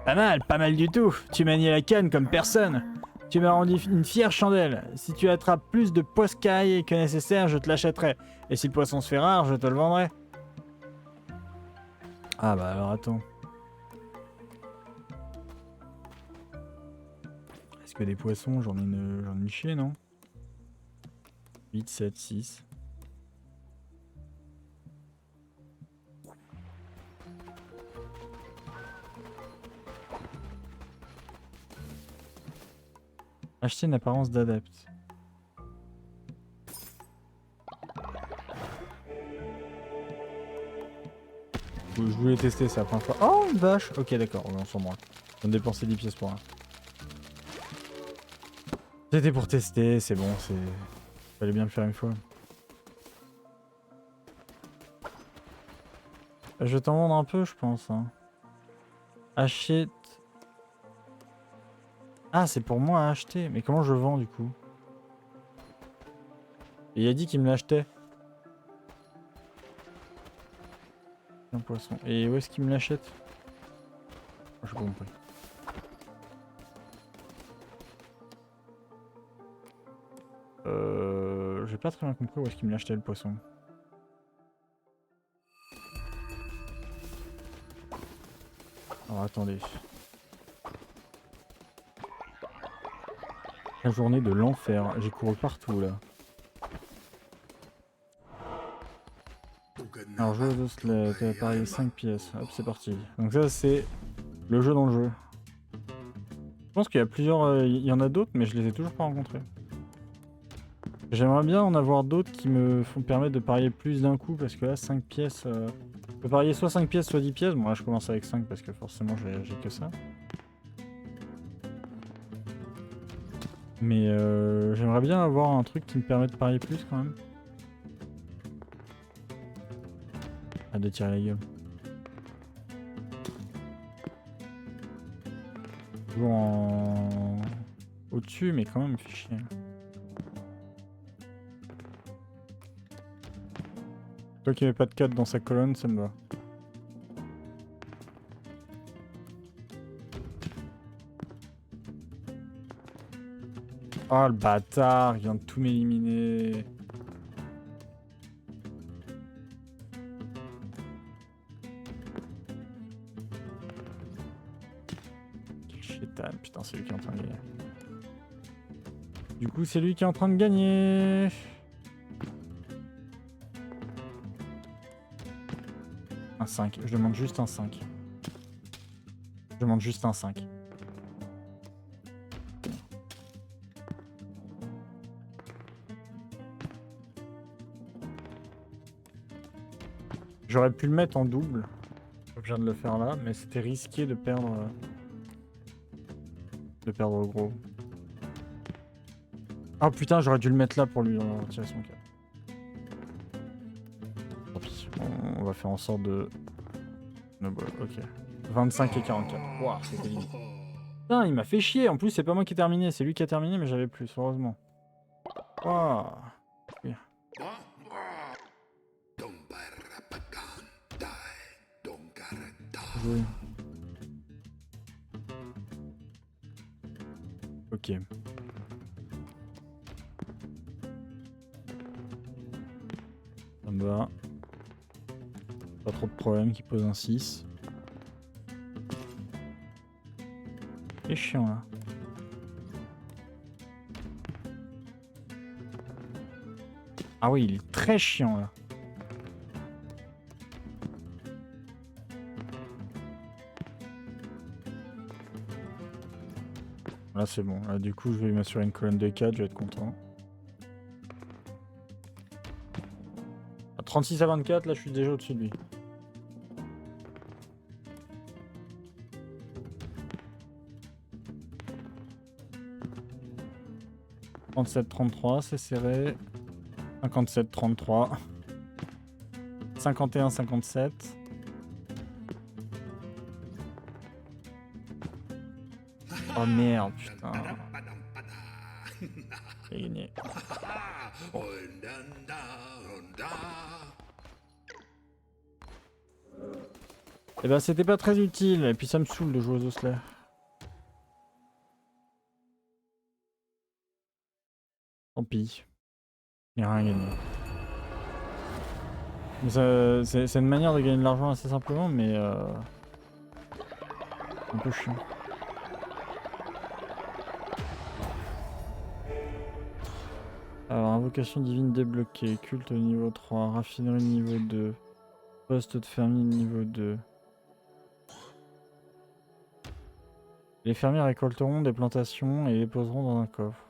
Pas mal du tout. Tu manies la canne comme personne. Tu m'as rendu une fière chandelle. Si tu attrapes plus de poiscailles que nécessaire, je te l'achèterai. Et si le poisson se fait rare, je te le vendrai. Ah bah alors attends. Est-ce que des poissons, j'en ai une chier, non? 8, 7, 6. Acheter une apparence d'adepte. Je voulais tester, c'est la première fois. Oh, une vache! Ok, d'accord, on s'en branle. On a dépensé 10 pièces pour rien. C'était pour tester, c'est bon, c'est... Fallait bien le faire une fois. Je vais t'en vendre un peu, je pense. Hein. Achète... Ah, c'est pour moi à acheter. Mais comment je vends, du coup? Et il a dit qu'il me l'achetait. Un poisson. Et où est-ce qu'il me l'achète? Je sais pas compris. J'ai pas très bien compris où est-ce qu'il me l'achetait le poisson. Alors attendez. La journée de l'enfer. J'ai couru partout là. Alors jeu de sled, pareil 5 pièces. Hop, c'est parti. Donc ça c'est le jeu dans le jeu. Je pense qu'il y a plusieurs... Il y en a d'autres mais je les ai toujours pas rencontrés. J'aimerais bien en avoir d'autres qui me font permettre de parier plus d'un coup parce que là 5 pièces... Je peux parier soit 5 pièces soit 10 pièces. Bon là je commence avec 5 parce que forcément j'ai que ça. Mais j'aimerais bien avoir un truc qui me permet de parier plus quand même. Ah, de tirer la gueule. Toujours en... au-dessus, mais quand même, il fait chier. Toi qui mets pas de 4 dans sa colonne, ça me va. Oh le bâtard, il vient de tout m'éliminer. Quel chétan, putain c'est lui qui est en train de gagner. Du coup c'est lui qui est en train de gagner. Un 5, je demande juste un 5. Je demande juste un 5. J'aurais pu le mettre en double. Je viens de le faire là, mais c'était risqué de perdre... au gros. Ah putain, j'aurais dû le mettre là pour lui retirer son cap. Tant pis, on va faire en sorte de... Ok. 25 et 44. Waouh, c'était limite. Putain, il m'a fait chier. En plus, c'est pas moi qui ai terminé. C'est lui qui a terminé, mais j'avais plus, heureusement. Waouh. Oui. Joué. Ok. Ça me va. Pas trop de problème qui pose un 6. C'est chiant là. Ah oui, il est très chiant là. Là c'est bon, là du coup je vais m'assurer une colonne de 4, je vais être content. À 36 à 24, là je suis déjà au-dessus de lui. « 37-33, c'est serré. 57-33. 51-57. Oh merde, putain. J'ai gagné. Bon. Et ben c'était pas très utile, et puis ça me saoule de jouer aux osselets. Tant pis. Il n'y a rien gagné. C'est une manière de gagner de l'argent assez simplement, mais un peu chiant. Alors, invocation divine débloquée, culte niveau 3, raffinerie niveau 2, poste de fermier niveau 2. Les fermiers récolteront des plantations et les poseront dans un coffre.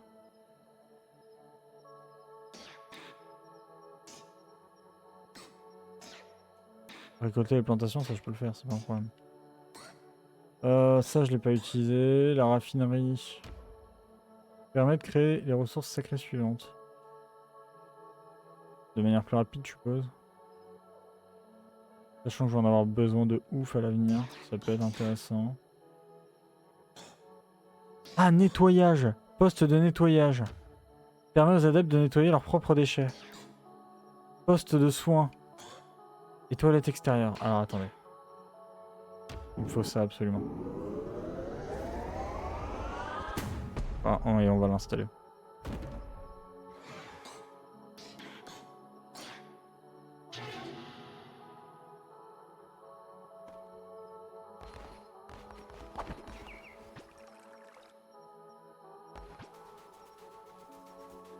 Récolter les plantations, ça je peux le faire, c'est pas un problème. Ça je l'ai pas utilisé. La raffinerie permet de créer les ressources sacrées suivantes. De manière plus rapide, je suppose. Sachant que je vais en avoir besoin de ouf à l'avenir, ça peut être intéressant. Ah, nettoyage! Poste de nettoyage. Permet aux adeptes de nettoyer leurs propres déchets. Poste de soins. Et toilette extérieure. Alors attendez. Il me faut ça absolument. Ah, et on va l'installer.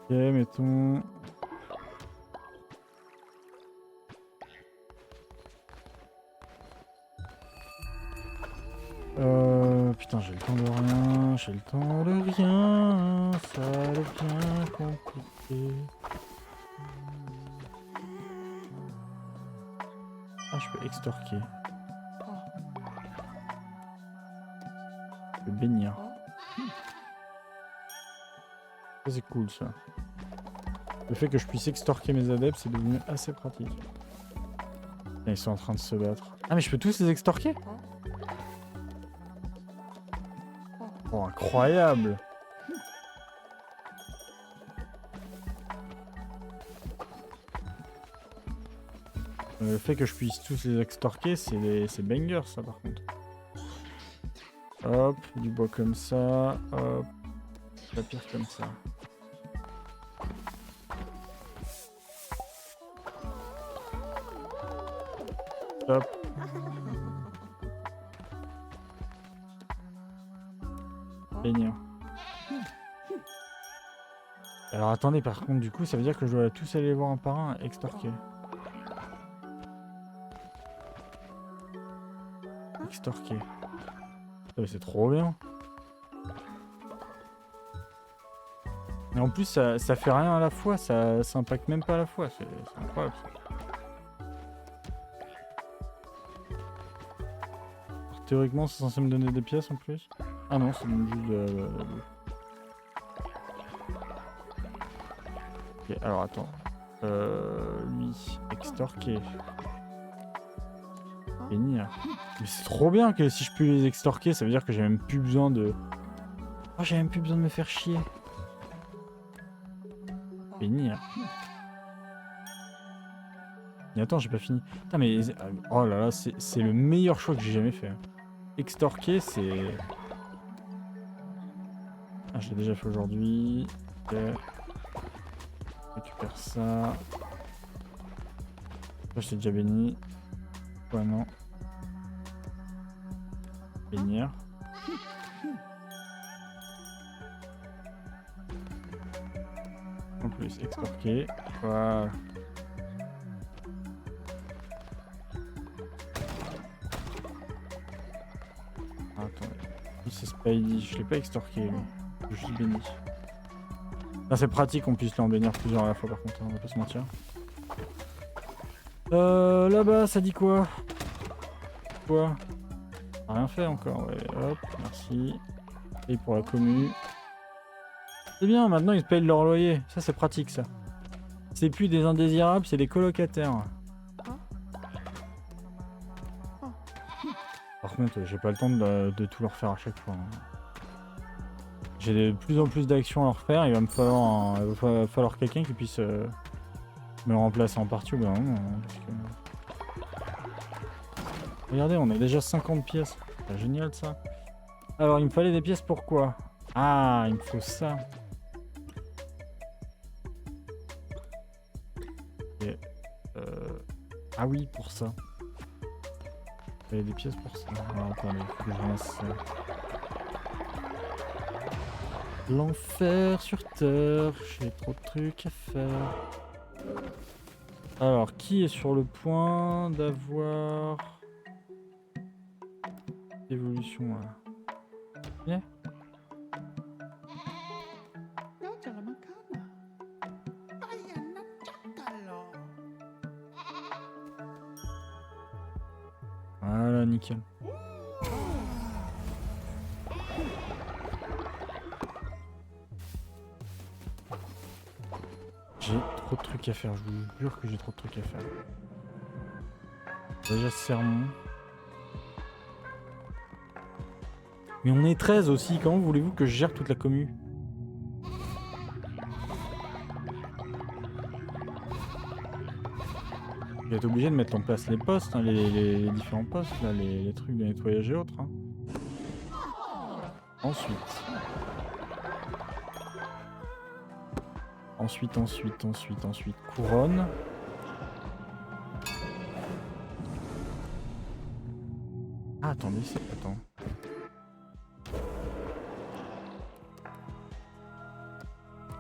Ok, mettons... Putain, j'ai le temps de rien, j'ai le temps de rien, ça devient compliqué. Ah, je peux extorquer. Je peux bénir. Ça, c'est cool, ça. Le fait que je puisse extorquer mes adeptes, c'est devenu assez pratique. Et ils sont en train de se battre. Ah, mais je peux tous les extorquer? Oh, incroyable! Le fait que je puisse tous les extorquer, c'est banger, ça, par contre. Hop, du bois comme ça, hop, la pierre comme ça. Hop. Bénir. Alors attendez, par contre, du coup, ça veut dire que je dois tous aller voir un par un, extorquer. Extorquer. C'est trop bien. Et en plus, ça fait rien à la fois, ça impacte même pas à la fois, c'est incroyable. Alors, théoriquement, c'est censé me donner des pièces en plus. Ah non, c'est juste de... Ok, alors attends. Lui, extorquer. Bénir. Mais c'est trop bien que si je peux les extorquer, ça veut dire que j'ai même plus besoin de... Oh, j'ai même plus besoin de me faire chier. Bénir. Mais attends, j'ai pas fini. Putain, mais... Oh là là, c'est le meilleur choix que j'ai jamais fait. Extorquer, c'est... Ah, je l'ai déjà fait aujourd'hui. Ok. Récupère ça. Là, je t'ai déjà béni. Ouais, non. Bénir. En plus, extorquer. Voilà. Attendez. Lui, c'est Spidey. Je l'ai pas extorqué, lui. Je suis béni. Là, c'est pratique qu'on puisse l'en bénir plusieurs à la fois, par contre. On va pas se mentir. Là-bas, ça dit quoi? Quoi? Rien fait encore, ouais. Hop, merci. Et pour la commu. C'est bien, maintenant ils payent leur loyer. Ça, c'est pratique, ça. C'est plus des indésirables, c'est des colocataires. Par contre, j'ai pas le temps de tout leur faire à chaque fois. J'ai de plus en plus d'actions à leur faire. Il va me falloir, il va falloir quelqu'un qui puisse me remplacer en partie au bout d'un moment. Parce que... Regardez, on a déjà 50 pièces. C'est génial ça. Alors, il me fallait des pièces pour quoi? Ah, il me faut ça. Et, ah oui, pour ça. Il fallait des pièces pour ça. Alors, attendez, faut que je ramasse ça. L'enfer sur terre, j'ai trop de trucs à faire. Alors, qui est sur le point d'avoir évolution là? Yeah. Voilà, nickel. J'ai trop de trucs à faire, je vous jure que j'ai trop de trucs à faire. Déjà sermon. Mais on est 13 aussi, comment voulez-vous que je gère toute la commu? Je vais être obligé de mettre en place les postes, hein, les différents postes, là, les trucs de nettoyage et autres. Hein. Ensuite, couronne. Ah, attendez, attends.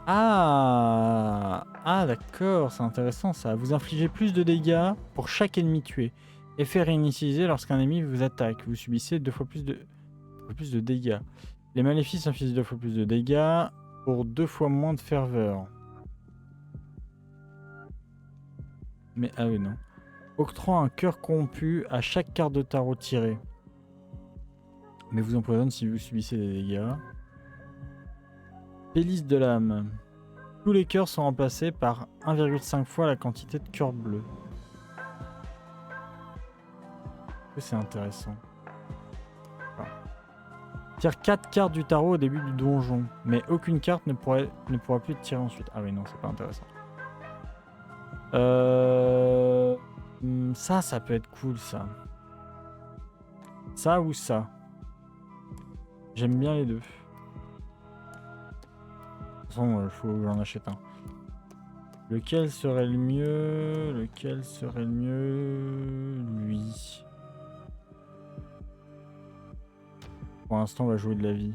Ah d'accord, c'est intéressant ça. Vous infligez plus de dégâts pour chaque ennemi tué. Effet réinitialisé lorsqu'un ennemi vous attaque. Vous subissez 2 fois plus de dégâts. Les maléfices infligent 2 fois plus de dégâts pour 2 fois moins de ferveur. Mais ah oui non. Octroie un cœur corrompu à chaque carte de tarot tirée. Mais vous empoisonne si vous subissez des dégâts. Hélice de l'âme. Tous les cœurs sont remplacés par 1,5 fois la quantité de cœurs bleus. C'est intéressant. Enfin. Tire 4 cartes du tarot au début du donjon, mais aucune carte ne pourra plus être tirée ensuite. Ah oui, non, c'est pas intéressant. Ça peut être cool, ça. Ça ou ça. J'aime bien les deux. De toute façon, il faut que j'en achète un. Lequel serait le mieux? Lui. Pour l'instant, on va jouer de la vie.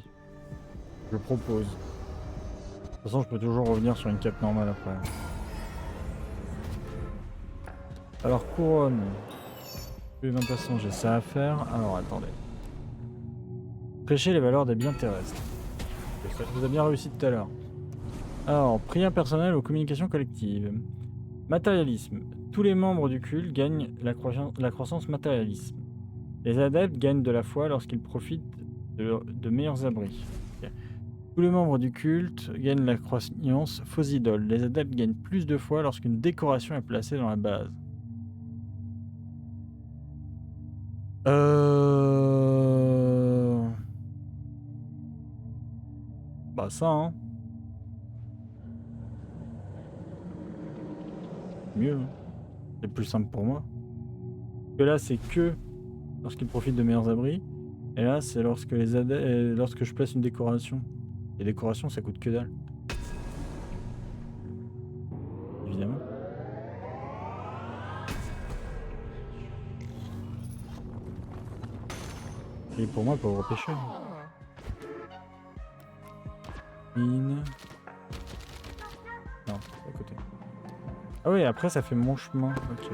Je propose. De toute façon, je peux toujours revenir sur une cape normale après. Alors, couronne. Plus d'impatience, j'ai ça à faire. Alors, attendez. Prêcher les valeurs des biens terrestres. Ça vous a bien réussi tout à l'heure. Alors, prière personnelle aux communications collectives. Matérialisme. Tous les membres du culte gagnent la croissance matérialisme. Les adeptes gagnent de la foi lorsqu'ils profitent de meilleurs abris. Okay. Tous les membres du culte gagnent la croyance faux idole. Les adeptes gagnent plus de foi lorsqu'une décoration est placée dans la base. Bah ça, hein. Mieux. Hein. C'est plus simple pour moi. Que là, c'est que lorsqu'ils profitent de meilleurs abris. Et là, c'est lorsque lorsque je place une décoration. Les décorations, ça coûte que dalle. Évidemment. Et pour moi, pauvre pêcheur. Mine. Non, à côté. Ah oui, après, ça fait mon chemin. Ok.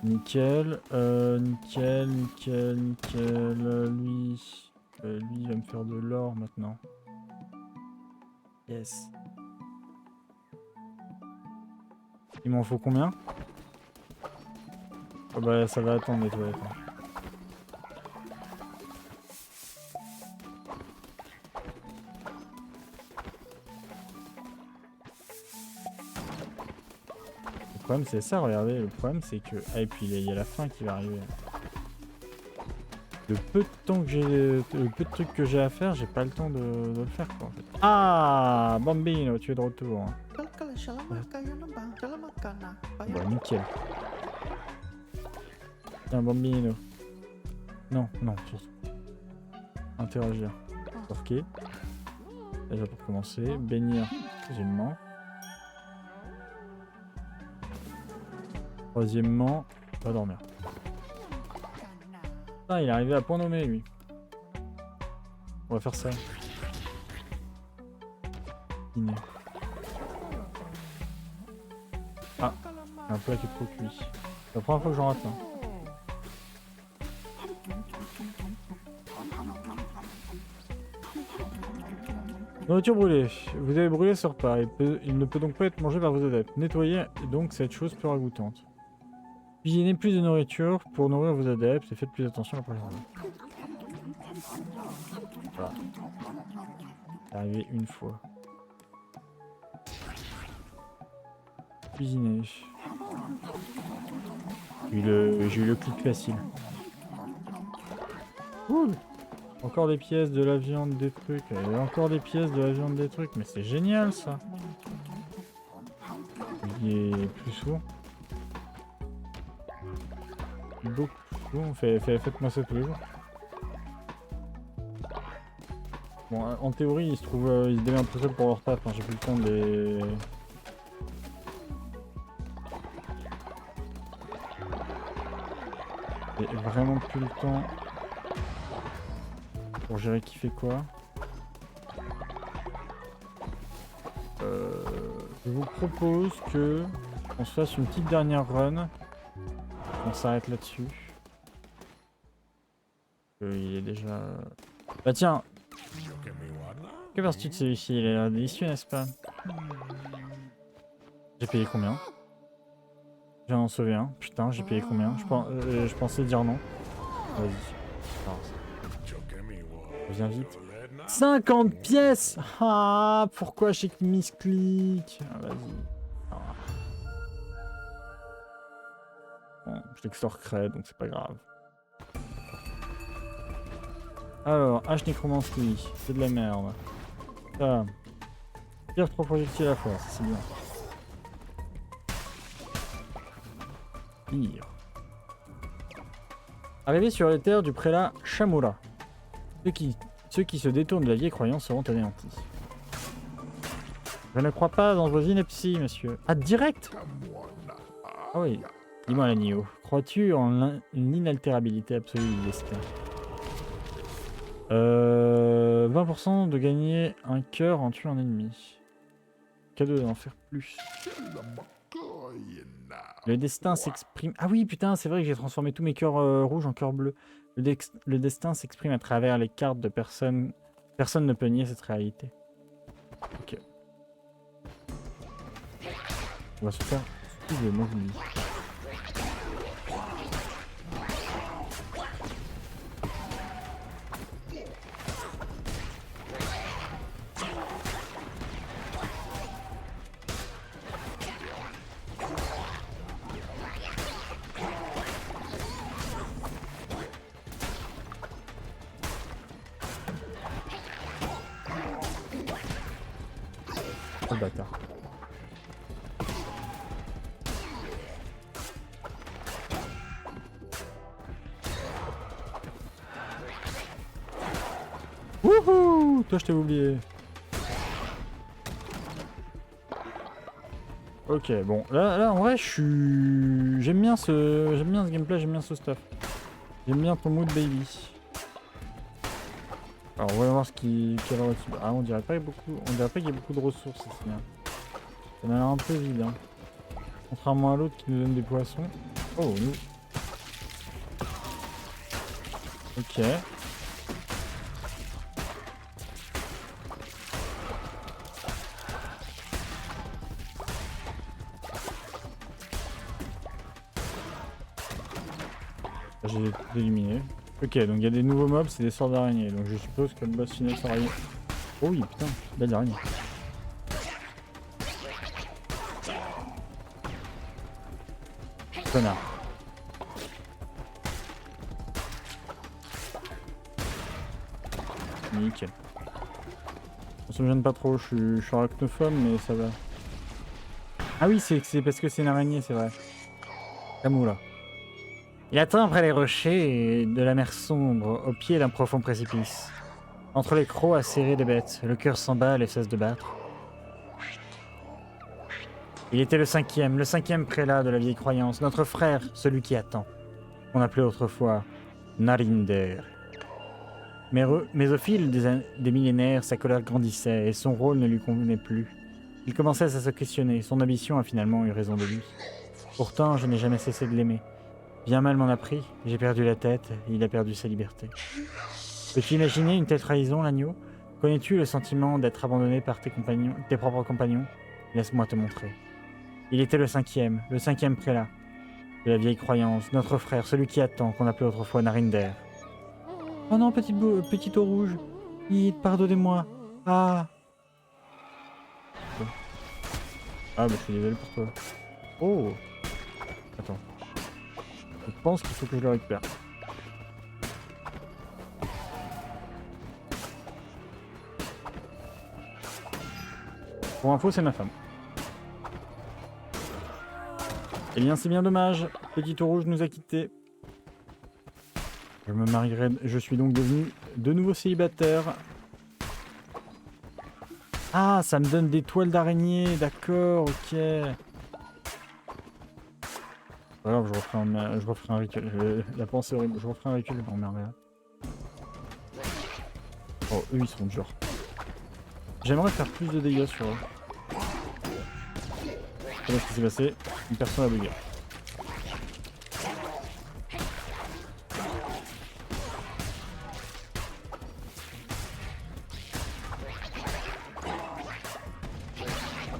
Nickel, nickel. Lui, il va me faire de l'or maintenant. Yes. Il m'en faut combien? Oh bah ça va attendre les toilettes. Hein. Le problème c'est ça, regardez, le problème c'est que... Ah et puis il y a la fin qui va arriver. Le peu de temps que j'ai... Le peu de trucs que j'ai à faire, j'ai pas le temps de le faire quoi en fait. Ah Bambino, tu es de retour. Hein. Bah nickel. Tiens Bambino. Non, surtout. Interagir. Ok. Déjà pour commencer. Bénir. Deuxièmement. Troisièmement. Va dormir. Ah, il est arrivé à point nommé lui. On va faire ça. Dîner. Ah, il y a un plat qui est trop cuit. C'est la première fois que j'en rate un. Nourriture brûlée. Vous avez brûlé ce repas. Il ne peut donc pas être mangé par vos adeptes. Nettoyez donc cette chose peu ragoûtante. Cuisinez plus de nourriture pour nourrir vos adeptes et faites plus attention à la prochaine fois. Voilà. C'est arrivé une fois. Cuisiner. J'ai eu le clic facile. Cool. Encore des pièces, de la viande, des trucs. Et encore des pièces, de la viande, des trucs. Mais c'est génial ça. Il est plus sourd. Beaucoup plus sourd. Faites-moi ça tous les jours. Bon, en théorie, ils se démerdent tout seuls pour leur taf. Hein. J'ai plus le temps de les... J'ai vraiment plus le temps pour gérer qui fait quoi. Je vous propose que on se fasse une petite dernière run. On s'arrête là-dessus. Il est déjà... Bah tiens. Que penses-tu de celui-ci? Il a l'air délicieux, n'est-ce pas? J'ai payé combien? J'ai en sauvé un. Putain, j'ai payé combien? Je pensais dire non. Vas-y. Viens vite. 50 pièces! Ah, pourquoi j'ai misclick? Ah, vas-y. Ah. Bon, je l'extorquerai, donc c'est pas grave. Alors, H nécromancie, c'est de la merde. Ça. Tire 3 projectiles à la fois, c'est bien. Pire. Arrivé sur les terres du prélat Shamura. Ceux qui se détournent de la vieille croyance seront anéantis. Je ne crois pas dans vos inepties, monsieur. Ah, direct? Ah oui. Dis-moi, Lanio, crois-tu en l'inaltérabilité absolue du destin? 20% de gagner un cœur en tuant un ennemi. Cadeau d'en faire plus. Le destin s'exprime... Ah oui, putain, c'est vrai que j'ai transformé tous mes cœurs rouges en cœurs bleus. Le destin s'exprime à travers les cartes de personnes. Personne ne peut nier cette réalité. Ok. On va se faire tout de mouvement. Oh, bâtard. Wouhou! Toi, je t'ai oublié. Ok, bon, là en vrai, j'aime bien ce gameplay, j'aime bien ce stuff. J'aime bien ton mood baby. Alors, on va voir quelle heure est-il. Ah, on dirait pas qu'il y a beaucoup de ressources, c'est bien. Ça m'a l'air un peu vide, hein. Contrairement à l'autre qui nous donne des poissons. Oh, nous. Ok. J'ai éliminé. Ok, donc il y a des nouveaux mobs, c'est des sorts d'araignées. Donc je suppose que le boss final sera... Oh oui, putain, belle araignée. Connard. Nickel. Ça me gêne pas trop, je suis arachnophobe, mais ça va. Ah oui, c'est parce que c'est une araignée, c'est vrai. Camou là. Il attend près les rochers de la mer sombre, au pied d'un profond précipice. Entre les crocs acérés des bêtes, le cœur s'emballe et cesse de battre. Il était le cinquième prélat de la vieille croyance, notre frère, celui qui attend. On appelait autrefois Narinder. Mais au fil des millénaires, sa colère grandissait et son rôle ne lui convenait plus. Il commençait à se questionner, son ambition a finalement eu raison de lui. Pourtant, je n'ai jamais cessé de l'aimer. Bien mal m'en a pris, j'ai perdu la tête et il a perdu sa liberté. Peux-tu imaginer une telle trahison, l'agneau? Connais-tu le sentiment d'être abandonné par tes propres compagnons? Laisse-moi te montrer. Il était le cinquième prélat de la vieille croyance, notre frère, celui qui attend, qu'on appelait autrefois Narinder. Oh non, petit eau rouge. Pardonnez-moi. Ah. Ah bah je suis désolé pour toi. Oh. Attends. Je pense qu'il faut que je le récupère. Pour info, c'est ma femme. Eh bien, c'est bien dommage. Petit eau rouge nous a quittés. Je me marierai. Je suis donc devenu de nouveau célibataire. Ah, ça me donne des toiles d'araignée. D'accord, ok. Alors, je referai un rituel. La pensée horrible. Je referai un rituel. Oh merde, là. Oh, eux, ils sont durs. J'aimerais faire plus de dégâts sur eux. Voilà ce qui s'est passé. Une personne a bugué.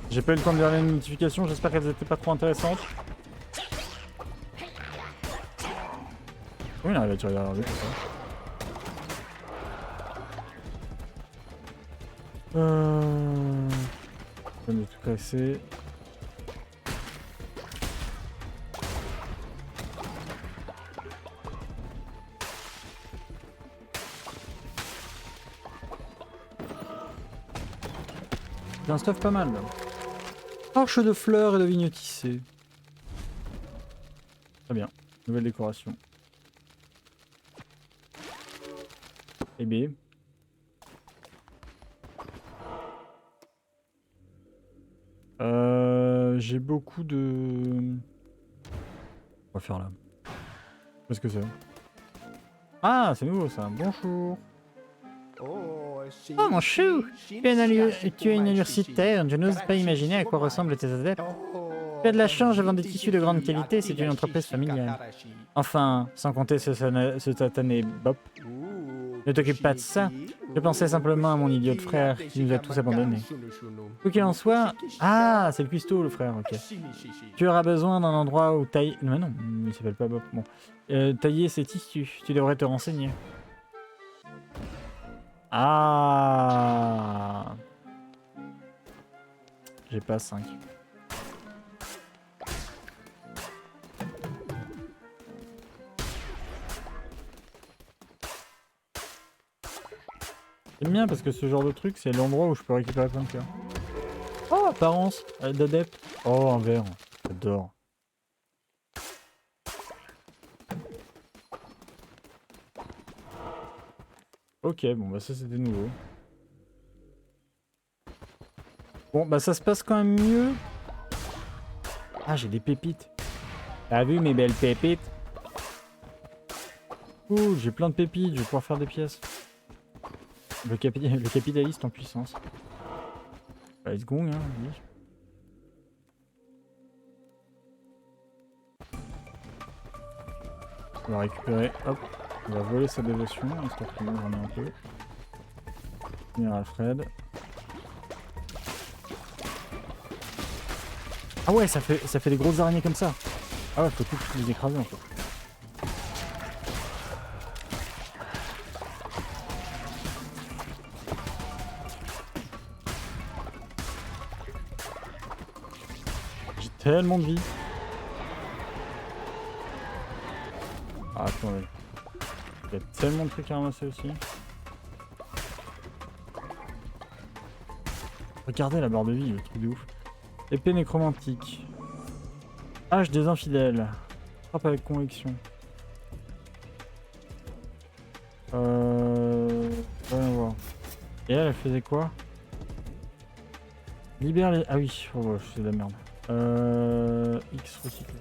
J'ai pas eu le temps de lire les notifications, j'espère qu'elles étaient pas trop intéressantes. Oui, il arrive à tirer derrière lui, c'est ça. Je vais tout casser. J'ai un stuff pas mal là. Arche de fleurs et de vignes tissées. Très bien. Nouvelle décoration. Et B. J'ai beaucoup de... On va faire là. Qu'est-ce que c'est? Ah, c'est nouveau ça. Bonjour. Oh mon chou, tu as une allure si terne, je n'ose pas imaginer à quoi ressemblent tes adeptes. Tu as de la chance, je vends des tissus de grande qualité, c'est une entreprise familiale. Enfin, sans compter ce satané Bop. Ne t'occupe pas de ça, je pensais simplement à mon idiot de frère qui nous a tous abandonnés. Quoi qu'il en soit... Ah, c'est le cuistot le frère, ok. Tu auras besoin d'un endroit où tailler... Non, non, il s'appelle pas Bop, bon. Tailler ces tissus, tu devrais te renseigner. Ah, j'ai pas 5. J'aime bien parce que ce genre de truc, c'est l'endroit où je peux récupérer plein de cœurs. Oh, apparence d'adepte. Oh, un verre. J'adore. Ok, bon bah ça c'était nouveau. Bon bah ça se passe quand même mieux. Ah, j'ai des pépites. T'as vu mes belles pépites? Ouh, j'ai plein de pépites, je vais pouvoir faire des pièces. Le capitaliste en puissance. Bah, let's go, hein, oui. On va récupérer, hop, on va voler sa dévotion, histoire que moi j'en ai un peu. Venir Alfred. Ah ouais, ça fait des grosses araignées comme ça. Ah ouais, faut tout les écraser en fait. J'ai tellement de vie. Ah, attendez. Il y a tellement de trucs à ramasser aussi. Regardez la barre de vie, le truc de ouf. Épée nécromantique. Hache des infidèles. Frappe avec conviction. Voyons voir. Et elle faisait quoi? Libère les... Ah oui, oh, ouais, c'est de la merde. X recyclé.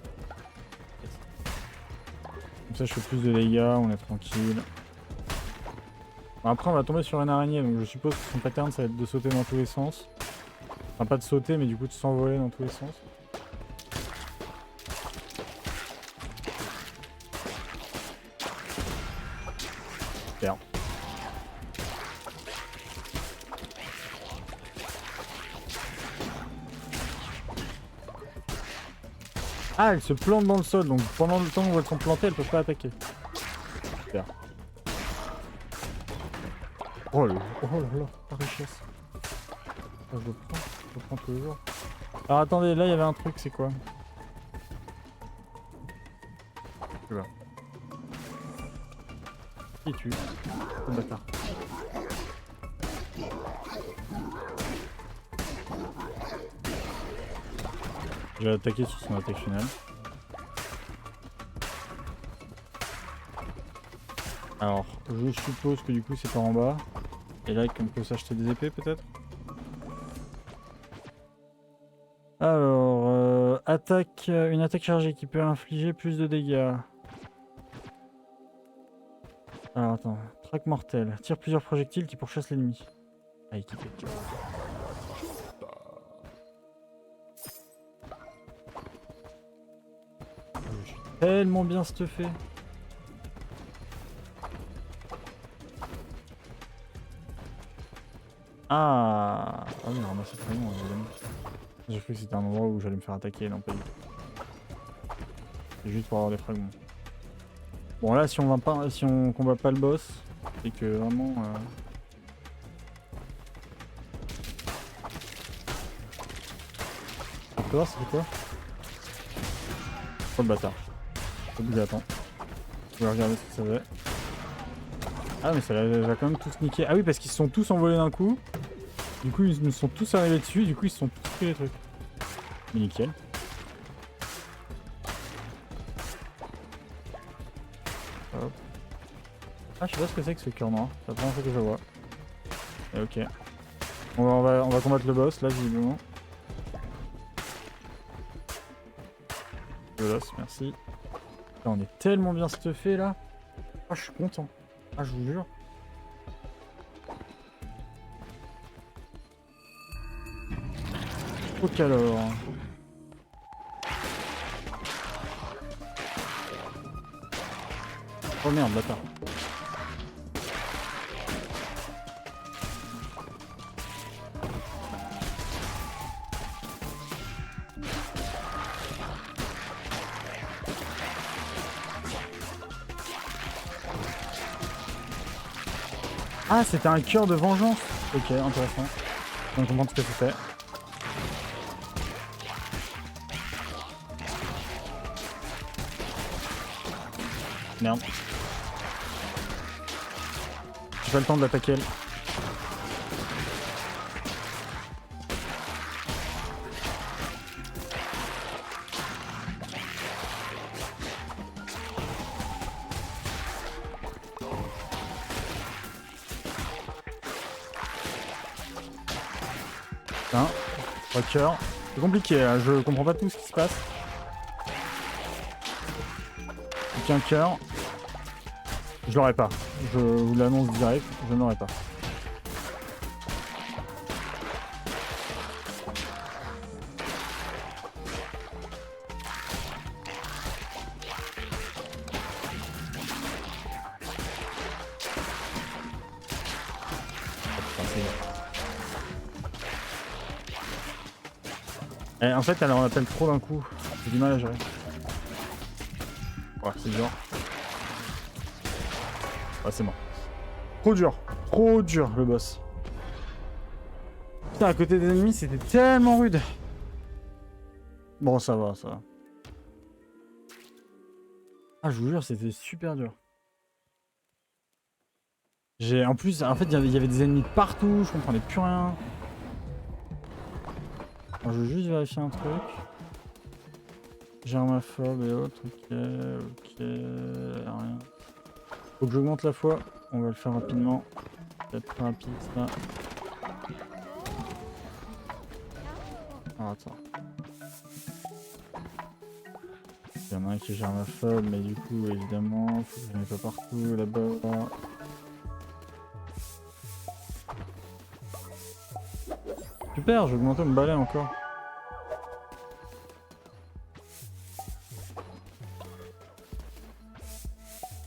Comme ça je fais plus de dégâts, on est tranquille. Bon, après, on va tomber sur une araignée, donc je suppose que son pattern, ça va être de sauter dans tous les sens. Enfin, pas de sauter, mais du coup de s'envoler dans tous les sens. Super. Ah, elle se plante dans le sol, donc pendant le temps où elles sont plantées, elles peuvent pas attaquer. Super. Oh là là, la richesse. Ah, je le prends tous les jours. Alors attendez, là il y avait un truc, c'est quoi? Je sais pas. Qui tue? Oh bâtard. Je vais attaquer sur son attaque finale. Alors, je suppose que du coup c'est par en bas. Et là qu'on peut s'acheter des épées peut-être. Alors, une attaque chargée qui peut infliger plus de dégâts. Alors attends, traque mortel. Tire plusieurs projectiles qui pourchassent l'ennemi. À équiper. Je suis tellement bien stuffé. Ah oui, ramasser le crayon, évidemment. J'ai cru que c'était un endroit où j'allais me faire attaquer, non pas du tout. C'est juste pour avoir des fragments. Bon là, si on combat pas le boss, c'est que vraiment... On peut voir c'était quoi? Oh le bâtard. Faut que j'attends. Je vais regarder ce que ça fait. Ah mais ça les a quand même tous niqué. Ah oui parce qu'ils se sont tous envolés d'un coup. Du coup ils nous sont tous arrivés dessus, du coup ils se sont tous pris les trucs. Mais nickel. Hop. Ah je sais pas ce que c'est que ce cœur noir, c'est la première fois que je le vois. Et ok. On va combattre le boss là visiblement. Le boss, merci. Là, on est tellement bien stuffé là. Ah je suis content. Ah je vous jure. Ok alors. Oh merde, bâtard. Ah, c'était un cœur de vengeance. Ok, intéressant. On comprend ce que c'était. Merde. J'ai pas le temps de l'attaquer elle. Putain, 3 cœurs. C'est compliqué, là. Je comprends pas tout ce qui se passe. Plus qu'un cœur. Je l'aurai pas. Je vous l'annonce direct, je ne l'aurai pas. Et en fait, elle en appelle trop d'un coup. J'ai du mal à gérer. Ouais, c'est dur. Ouais, c'est mort. Trop dur. Trop dur, le boss. Putain, à côté des ennemis, c'était tellement rude. Bon, ça va, ça va. Ah, je vous jure, c'était super dur. En plus, en fait, il y avait des ennemis partout, je comprenais plus rien. Alors, je veux juste vérifier un truc. Germaphobe et autres, ok, ok, rien. Faut que j'augmente la foi, on va le faire rapidement. Peut-être pas rapide ça. Ah, attends. Il y en a un qui est germaphobe, mais du coup, évidemment, faut que je ne mette pas partout là-bas. Super, j'ai augmenté mon balai encore.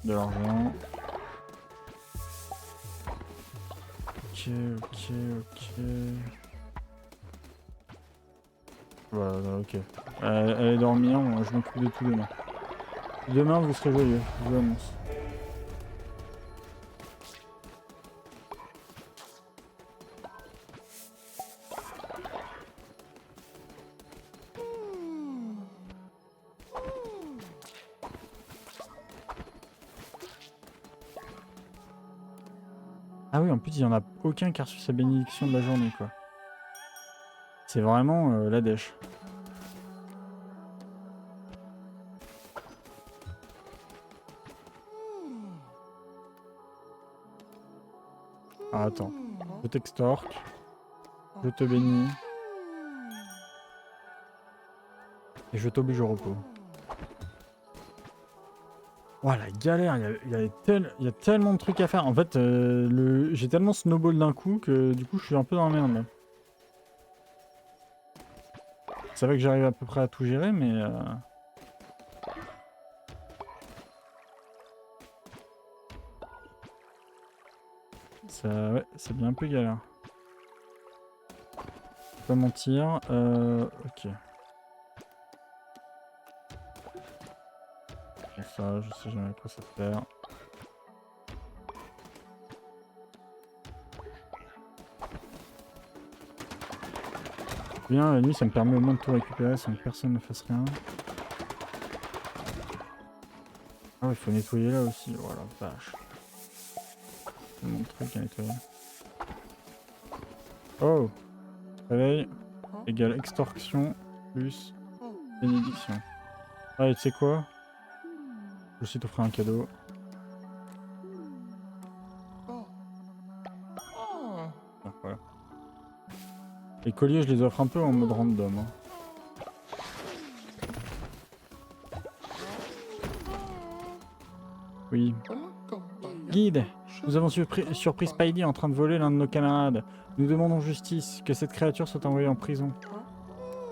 De l'argent. Ok, ok, ok. Voilà, ok. Elle est dormir, moi je m'occupe de tout demain. Demain vous serez joyeux, je vous l'annonce. Ah oui, en plus il y en a aucun qui a reçu sa bénédiction de la journée quoi. C'est vraiment la dèche. Ah attends, je t'extorque, je te bénis et je t'oblige au repos. Oh la galère, il y a tellement de trucs à faire. En fait, j'ai tellement snowball d'un coup que du coup je suis un peu dans la merde là. C'est vrai que j'arrive à peu près à tout gérer, mais ça, ouais, c'est bien un peu galère. Faut pas mentir. Ok. Et ça, je sais jamais à quoi ça sert. Bien, la nuit, ça me permet au moins de tout récupérer sans que personne ne fasse rien. Ah ouais, il faut nettoyer là aussi. Oh la vache. Tellement de trucs à nettoyer. Oh! Réveil égale extorsion plus bénédiction. Ah, et tu sais quoi? Je vais aussi t'offrir un cadeau. Ah, voilà. Les colliers, je les offre un peu en mode random. Hein. Oui. Guide, nous avons surpris Spidey en train de voler l'un de nos camarades. Nous demandons justice, que cette créature soit envoyée en prison.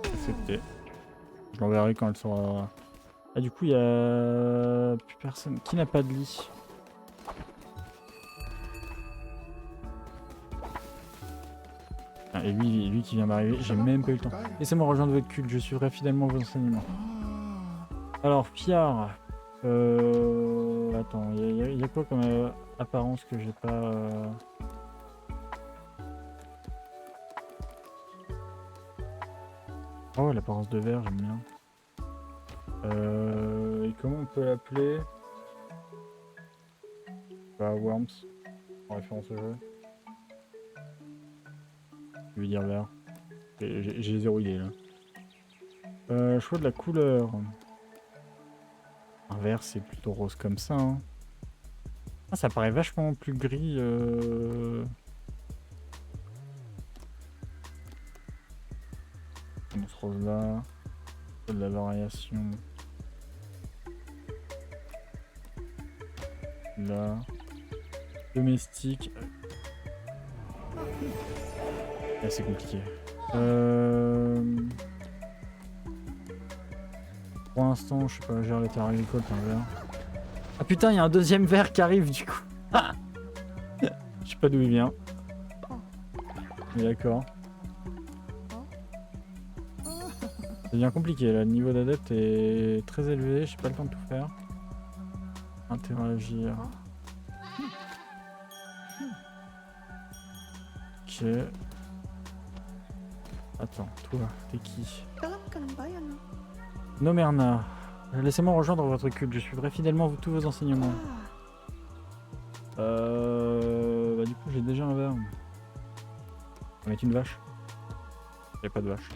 Accepté. Je l'enverrai quand elle sera... Ah du coup il y a... plus personne. Qui n'a pas de lit? Ah, et lui qui vient d'arriver, j'ai même pas eu le temps. Laissez-moi rejoindre votre culte, je suivrai fidèlement vos enseignements. Alors, Piard. Attends, il y a quoi comme apparence que j'ai pas... Oh, l'apparence de verre, j'aime bien. Et comment on peut l'appeler? Bah, Worms, en référence au jeu. Je vais dire vert. J'ai zéro idée là. Choix de la couleur. Un vert, c'est plutôt rose comme ça. Hein. Ah, ça paraît vachement plus gris. Ce rose là. De la variation. Là. Domestique. Là, c'est compliqué. Pour l'instant, je sais pas, gère les terres agricoles, t'as un verre. Ah putain, il y a un deuxième verre qui arrive du coup. Je sais pas d'où il vient. Mais d'accord. Ça devient compliqué là, le niveau d'adepte est très élevé, j'ai pas le temps de tout faire. Interagir. Ok. Attends, toi, t'es qui? Nomerna. Laissez-moi rejoindre votre culte, je suivrai fidèlement tous vos enseignements. Bah du coup j'ai déjà un verre. On va mettre une vache. Y'a pas de vache.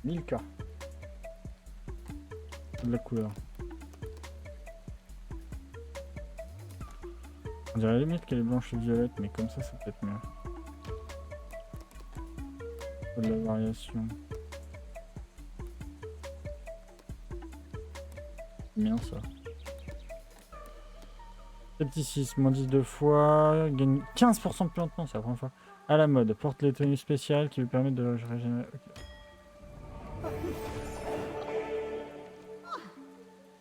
Milka. De la couleur. On dirait à la limite qu'elle est blanche et violette, mais comme ça peut être mieux. Faut de la variation. C'est bien ça. Scepticisme, moins 10 deux fois, gagne 15% plus lentement, c'est la première fois. À la mode, porte les tenues spéciales qui lui permettent de régénérer. Ok.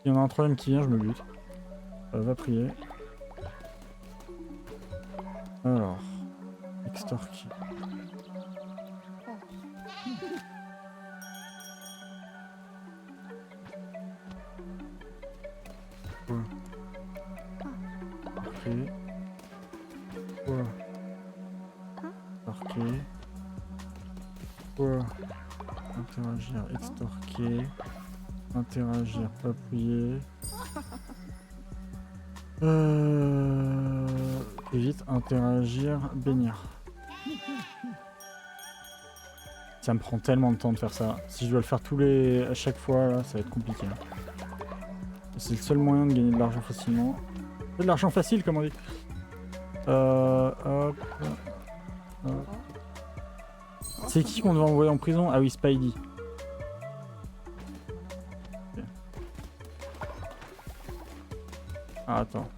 Il y en a un troisième qui vient, je me bute. Va prier. Alors, extorquer. Ouais. Extorquer. Ouais. Extorquer. Ouais. Interagir, extorquer. Interagir, papouiller. Évite, interagir, bénir. Ça me prend tellement de temps de faire ça. Si je dois le faire à chaque fois, là, ça va être compliqué. C'est le seul moyen de gagner de l'argent facilement. C'est de l'argent facile, comme on dit. Hop. C'est qui qu'on doit envoyer en prison? Ah oui, Spidey. Okay. Ah, attends.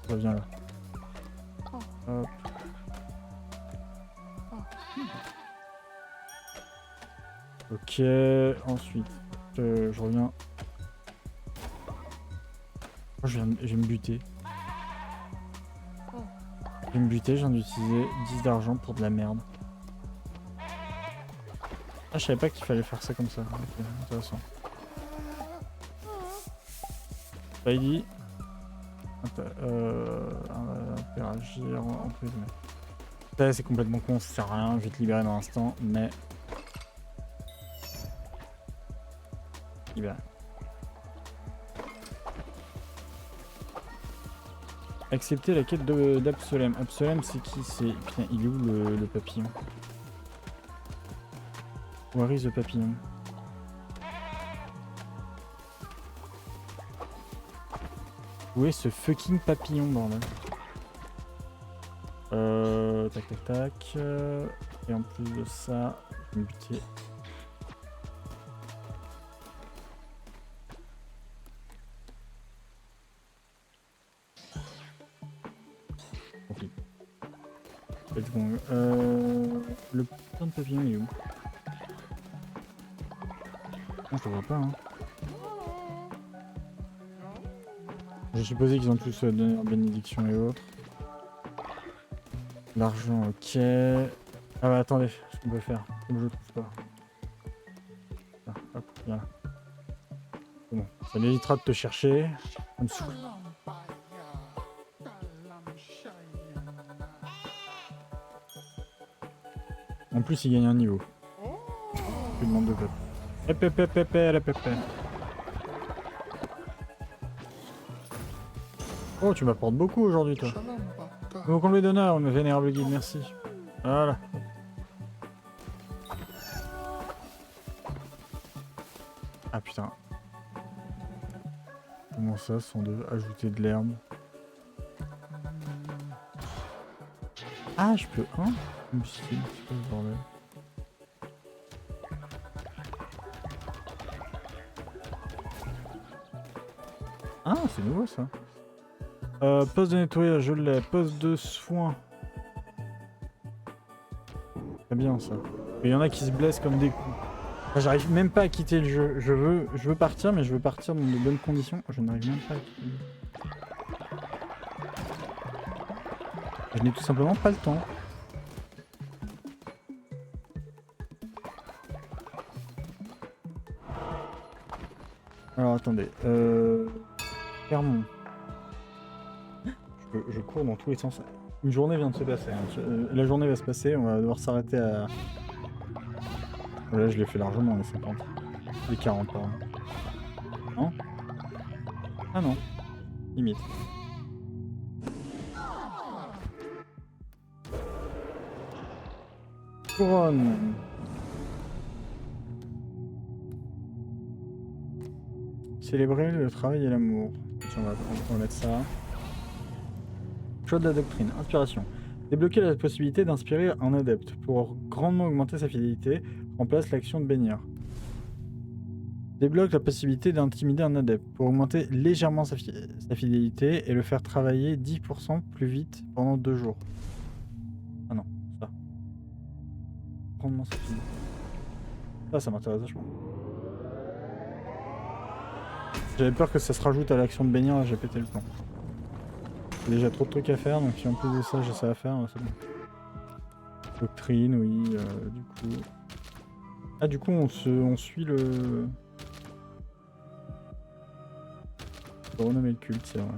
Reviens là. Hop. Ok, ensuite, je reviens. Oh, je vais me buter. Je vais me buter, je viens d'utiliser 10 d'argent pour de la merde. Ah, je savais pas qu'il fallait faire ça comme ça. Ok, intéressant. Spidey. Interagir en prisonnier. Ça, c'est complètement con, ça sert à rien, je vais te libérer dans l'instant, mais... Libérer. Accepter la quête d'Absolem. Absolem, c'est qui? C'est... Putain, il est où le papillon? Where is the papillon? Où est ce fucking papillon, bordel? Tac tac tac. Et en plus de ça, je vais me buter. Le putain de papillon il est où? Non, je le vois pas. Hein. J'ai supposé qu'ils ont tous donné leur bénédiction et autres. L'argent, ok. Ah bah attendez, ce qu'on peut faire, comme je le trouve pas. Ah, hop, viens là. Bon, ça m'évitera de te chercher. Ça me saoule. En plus, il gagne un niveau. Je demande de peuple. Oh, tu m'apportes beaucoup aujourd'hui, toi. Donc on lui donne un vénérable guide, merci. Voilà. Ah putain. Comment ça, 102, ajouter de l'herbe. Ah, je peux un c'est quoi ce bordel? Ah, c'est nouveau ça. Poste de nettoyage, je l'ai. Poste de soin. C'est bien ça. Il y en a qui se blessent comme des coups. J'arrive même pas à quitter le jeu. Je veux partir, mais je veux partir dans de bonnes conditions. Je n'arrive même pas à quitter le jeu. Je n'ai tout simplement pas le temps. Alors attendez. Clermont. Je cours dans tous les sens. Une journée vient de se passer. Hein. La journée va se passer, on va devoir s'arrêter à... Là je l'ai fait largement les 50. Les 40 pardon. Non? Ah non. Limite. Couronne. Célébrer le travail et l'amour. On va mettre ça. Choix de la doctrine. Inspiration. Débloquer la possibilité d'inspirer un adepte. Pour grandement augmenter sa fidélité, remplace l'action de bénir. Débloque la possibilité d'intimider un adepte pour augmenter légèrement sa fidélité et le faire travailler 10% plus vite pendant 2 jours. Ah non, ça. Grandement sa fidélité. Ça m'intéresse vachement. J'avais peur que ça se rajoute à l'action de baigneur, là j'ai pété le plan. J'ai déjà trop de trucs à faire, donc si en plus de ça j'ai ça à faire, c'est bon. Doctrine, oui, du coup... Ah du coup on suit le... Faut renommer le culte, c'est vrai.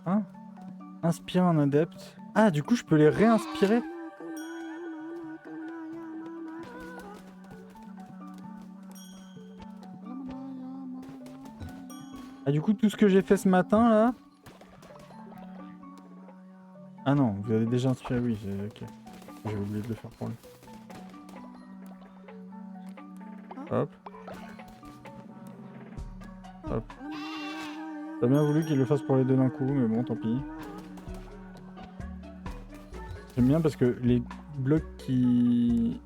Hein? Inspirer un adepte. Ah du coup je peux les réinspirer? Ah du coup tout ce que j'ai fait ce matin là... Ah non, vous avez déjà inspiré, oui, ok. J'ai oublié de le faire pour lui. Hop. Hop. T'as bien voulu qu'il le fasse pour les deux d'un coup, mais bon, tant pis. J'aime bien parce que les blocs qui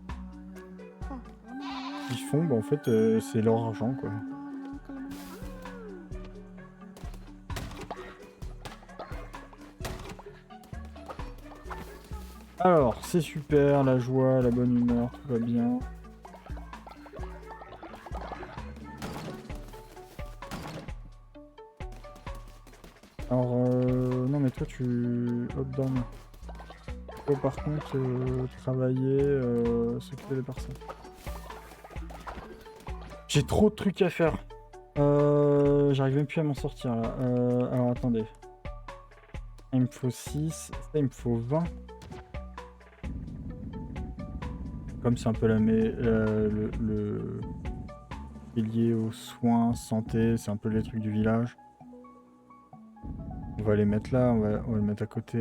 font, bah en fait, c'est leur argent, quoi. Alors, c'est super, la joie, la bonne humeur, tout va bien. Alors, non mais toi tu... Hop, down. Toi par contre, travailler, s'occuper des personnes. J'ai trop de trucs à faire. J'arrive même plus à m'en sortir là. Alors attendez. Il me faut 6, ça il me faut 20. Comme c'est un peu le lié aux soins, santé, c'est un peu les trucs du village. On va les mettre là, on va le mettre à côté,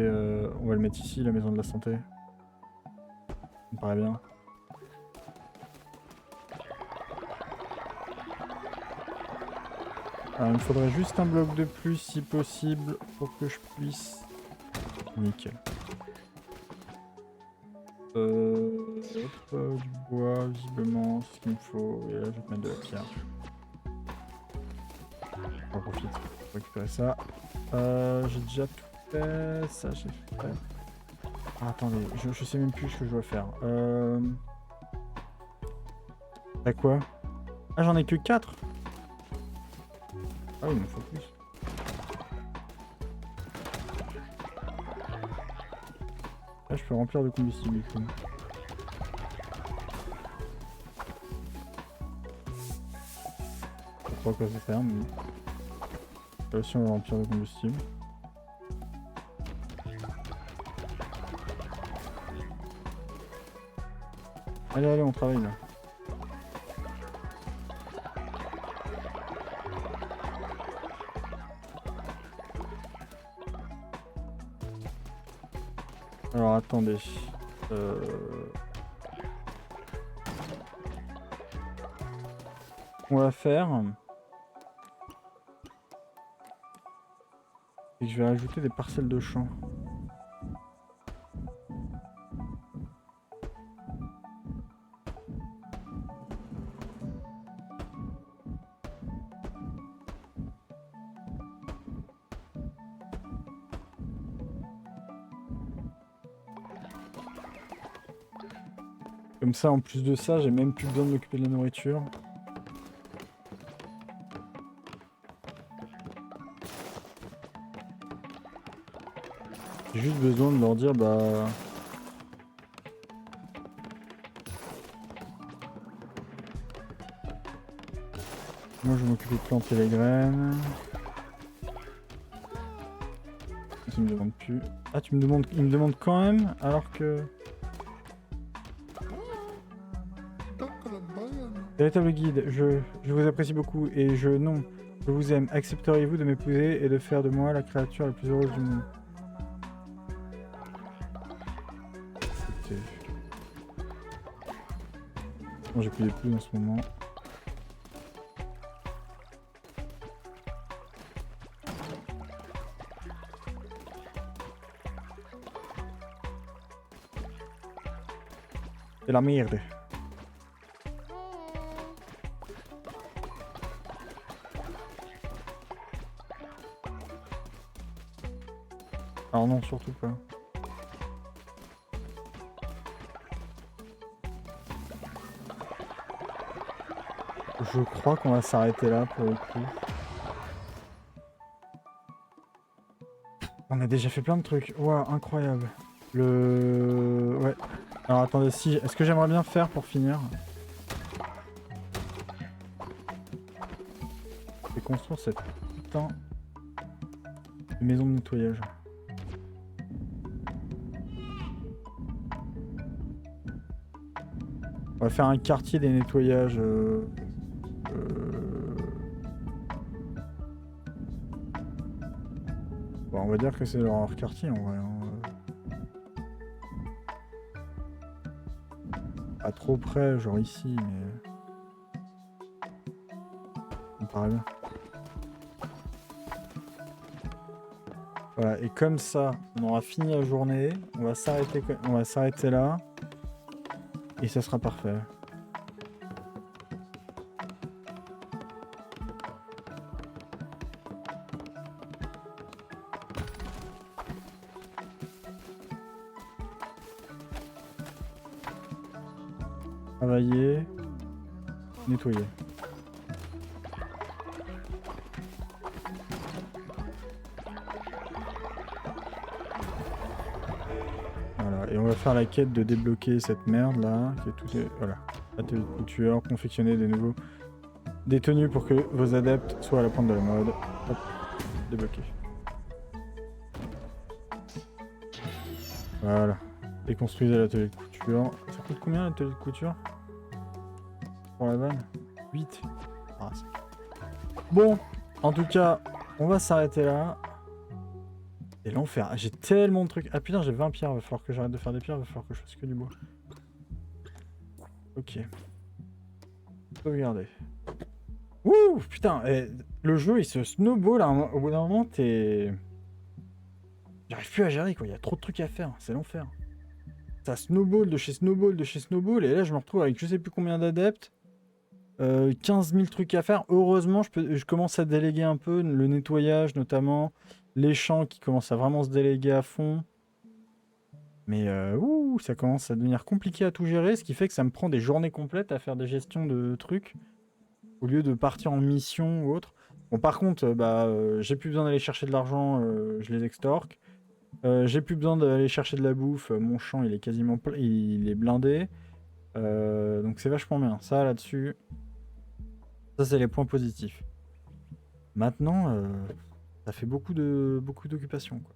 on va le mettre ici, la maison de la santé. Ça me paraît bien. Alors il me faudrait juste un bloc de plus si possible pour que je puisse... Nickel. Hop, du bois, visiblement, c'est ce qu'il me faut. Et là je vais te mettre de la pierre. J'en profite pour récupérer ça. J'ai déjà tout fait, ça j'ai fait. Ah, attendez, je sais même plus ce que je dois faire. T'as quoi? Ah j'en ai que 4. Ah oui, il me faut plus. Là je peux remplir de combustible du coup. Je sais pas à quoi ça sert, mais... Là aussi on va remplir de combustible. Allez, allez, on travaille là. Alors attendez. Ce qu'on va faire, c'est que je vais ajouter des parcelles de champs. Comme ça, en plus de ça, j'ai même plus besoin de m'occuper de la nourriture. J'ai juste besoin de leur dire, bah... Moi, je vais m'occuper de planter les graines. Ça me demande plus. Ah, tu me demandes... Il me demande quand même, alors que... Véritable guide, je vous apprécie beaucoup et je vous aime. Accepteriez-vous de m'épouser et de faire de moi la créature la plus heureuse du monde? Bon, j'ai plus d'épouse en ce moment. C'est la merde. Alors non, surtout pas. Je crois qu'on va s'arrêter là pour le coup. On a déjà fait plein de trucs. Waouh, incroyable. Ouais. Alors attendez, si... Est-ce que j'aimerais bien faire pour finir? C'est construire cette putain de maison de nettoyage. On va faire un quartier des nettoyages. Bon, on va dire que c'est leur quartier en vrai. Hein. Pas trop près, genre ici, mais... Ça me paraît bien. Voilà, et comme ça, on aura fini la journée. On va s'arrêter là. Et ça sera parfait. Travailler. Nettoyer. Voilà, et on va faire la quête de débloquer cette merde là, qui est tout... Voilà. Atelier de couture, confectionner des tenues pour que vos adeptes soient à la pointe de la mode. Hop, débloqué. Voilà. Et construisez l'atelier de couture. Ça coûte combien l'atelier de couture? Pour la vanne 8. Ah, bon, en tout cas, on va s'arrêter là. Et l'enfer. Ah, j'ai tellement de trucs. Ah putain, j'ai 20 pierres. Va falloir que j'arrête de faire des pierres. Va falloir que je fasse que du bois. Ok. Sauvegarder. Ouh, putain. Le jeu, il se snowball. Au bout d'un moment, t'es... J'arrive plus à gérer, quoi. Il y a trop de trucs à faire. C'est l'enfer. Ça snowball de chez snowball de chez snowball. Et là, je me retrouve avec je sais plus combien d'adeptes. 15 000 trucs à faire. Heureusement, je commence à déléguer un peu le nettoyage, notamment les champs qui commencent à vraiment se déléguer à fond. Mais ça commence à devenir compliqué à tout gérer, ce qui fait que ça me prend des journées complètes à faire des gestions de trucs au lieu de partir en mission ou autre. Bon, par contre, j'ai plus besoin d'aller chercher de l'argent, je les extorque. J'ai plus besoin d'aller chercher de la bouffe, mon champ il est quasiment il est blindé. Donc c'est vachement bien. Ça là-dessus. Ça, c'est les points positifs. Maintenant, ça fait beaucoup d'occupations, quoi.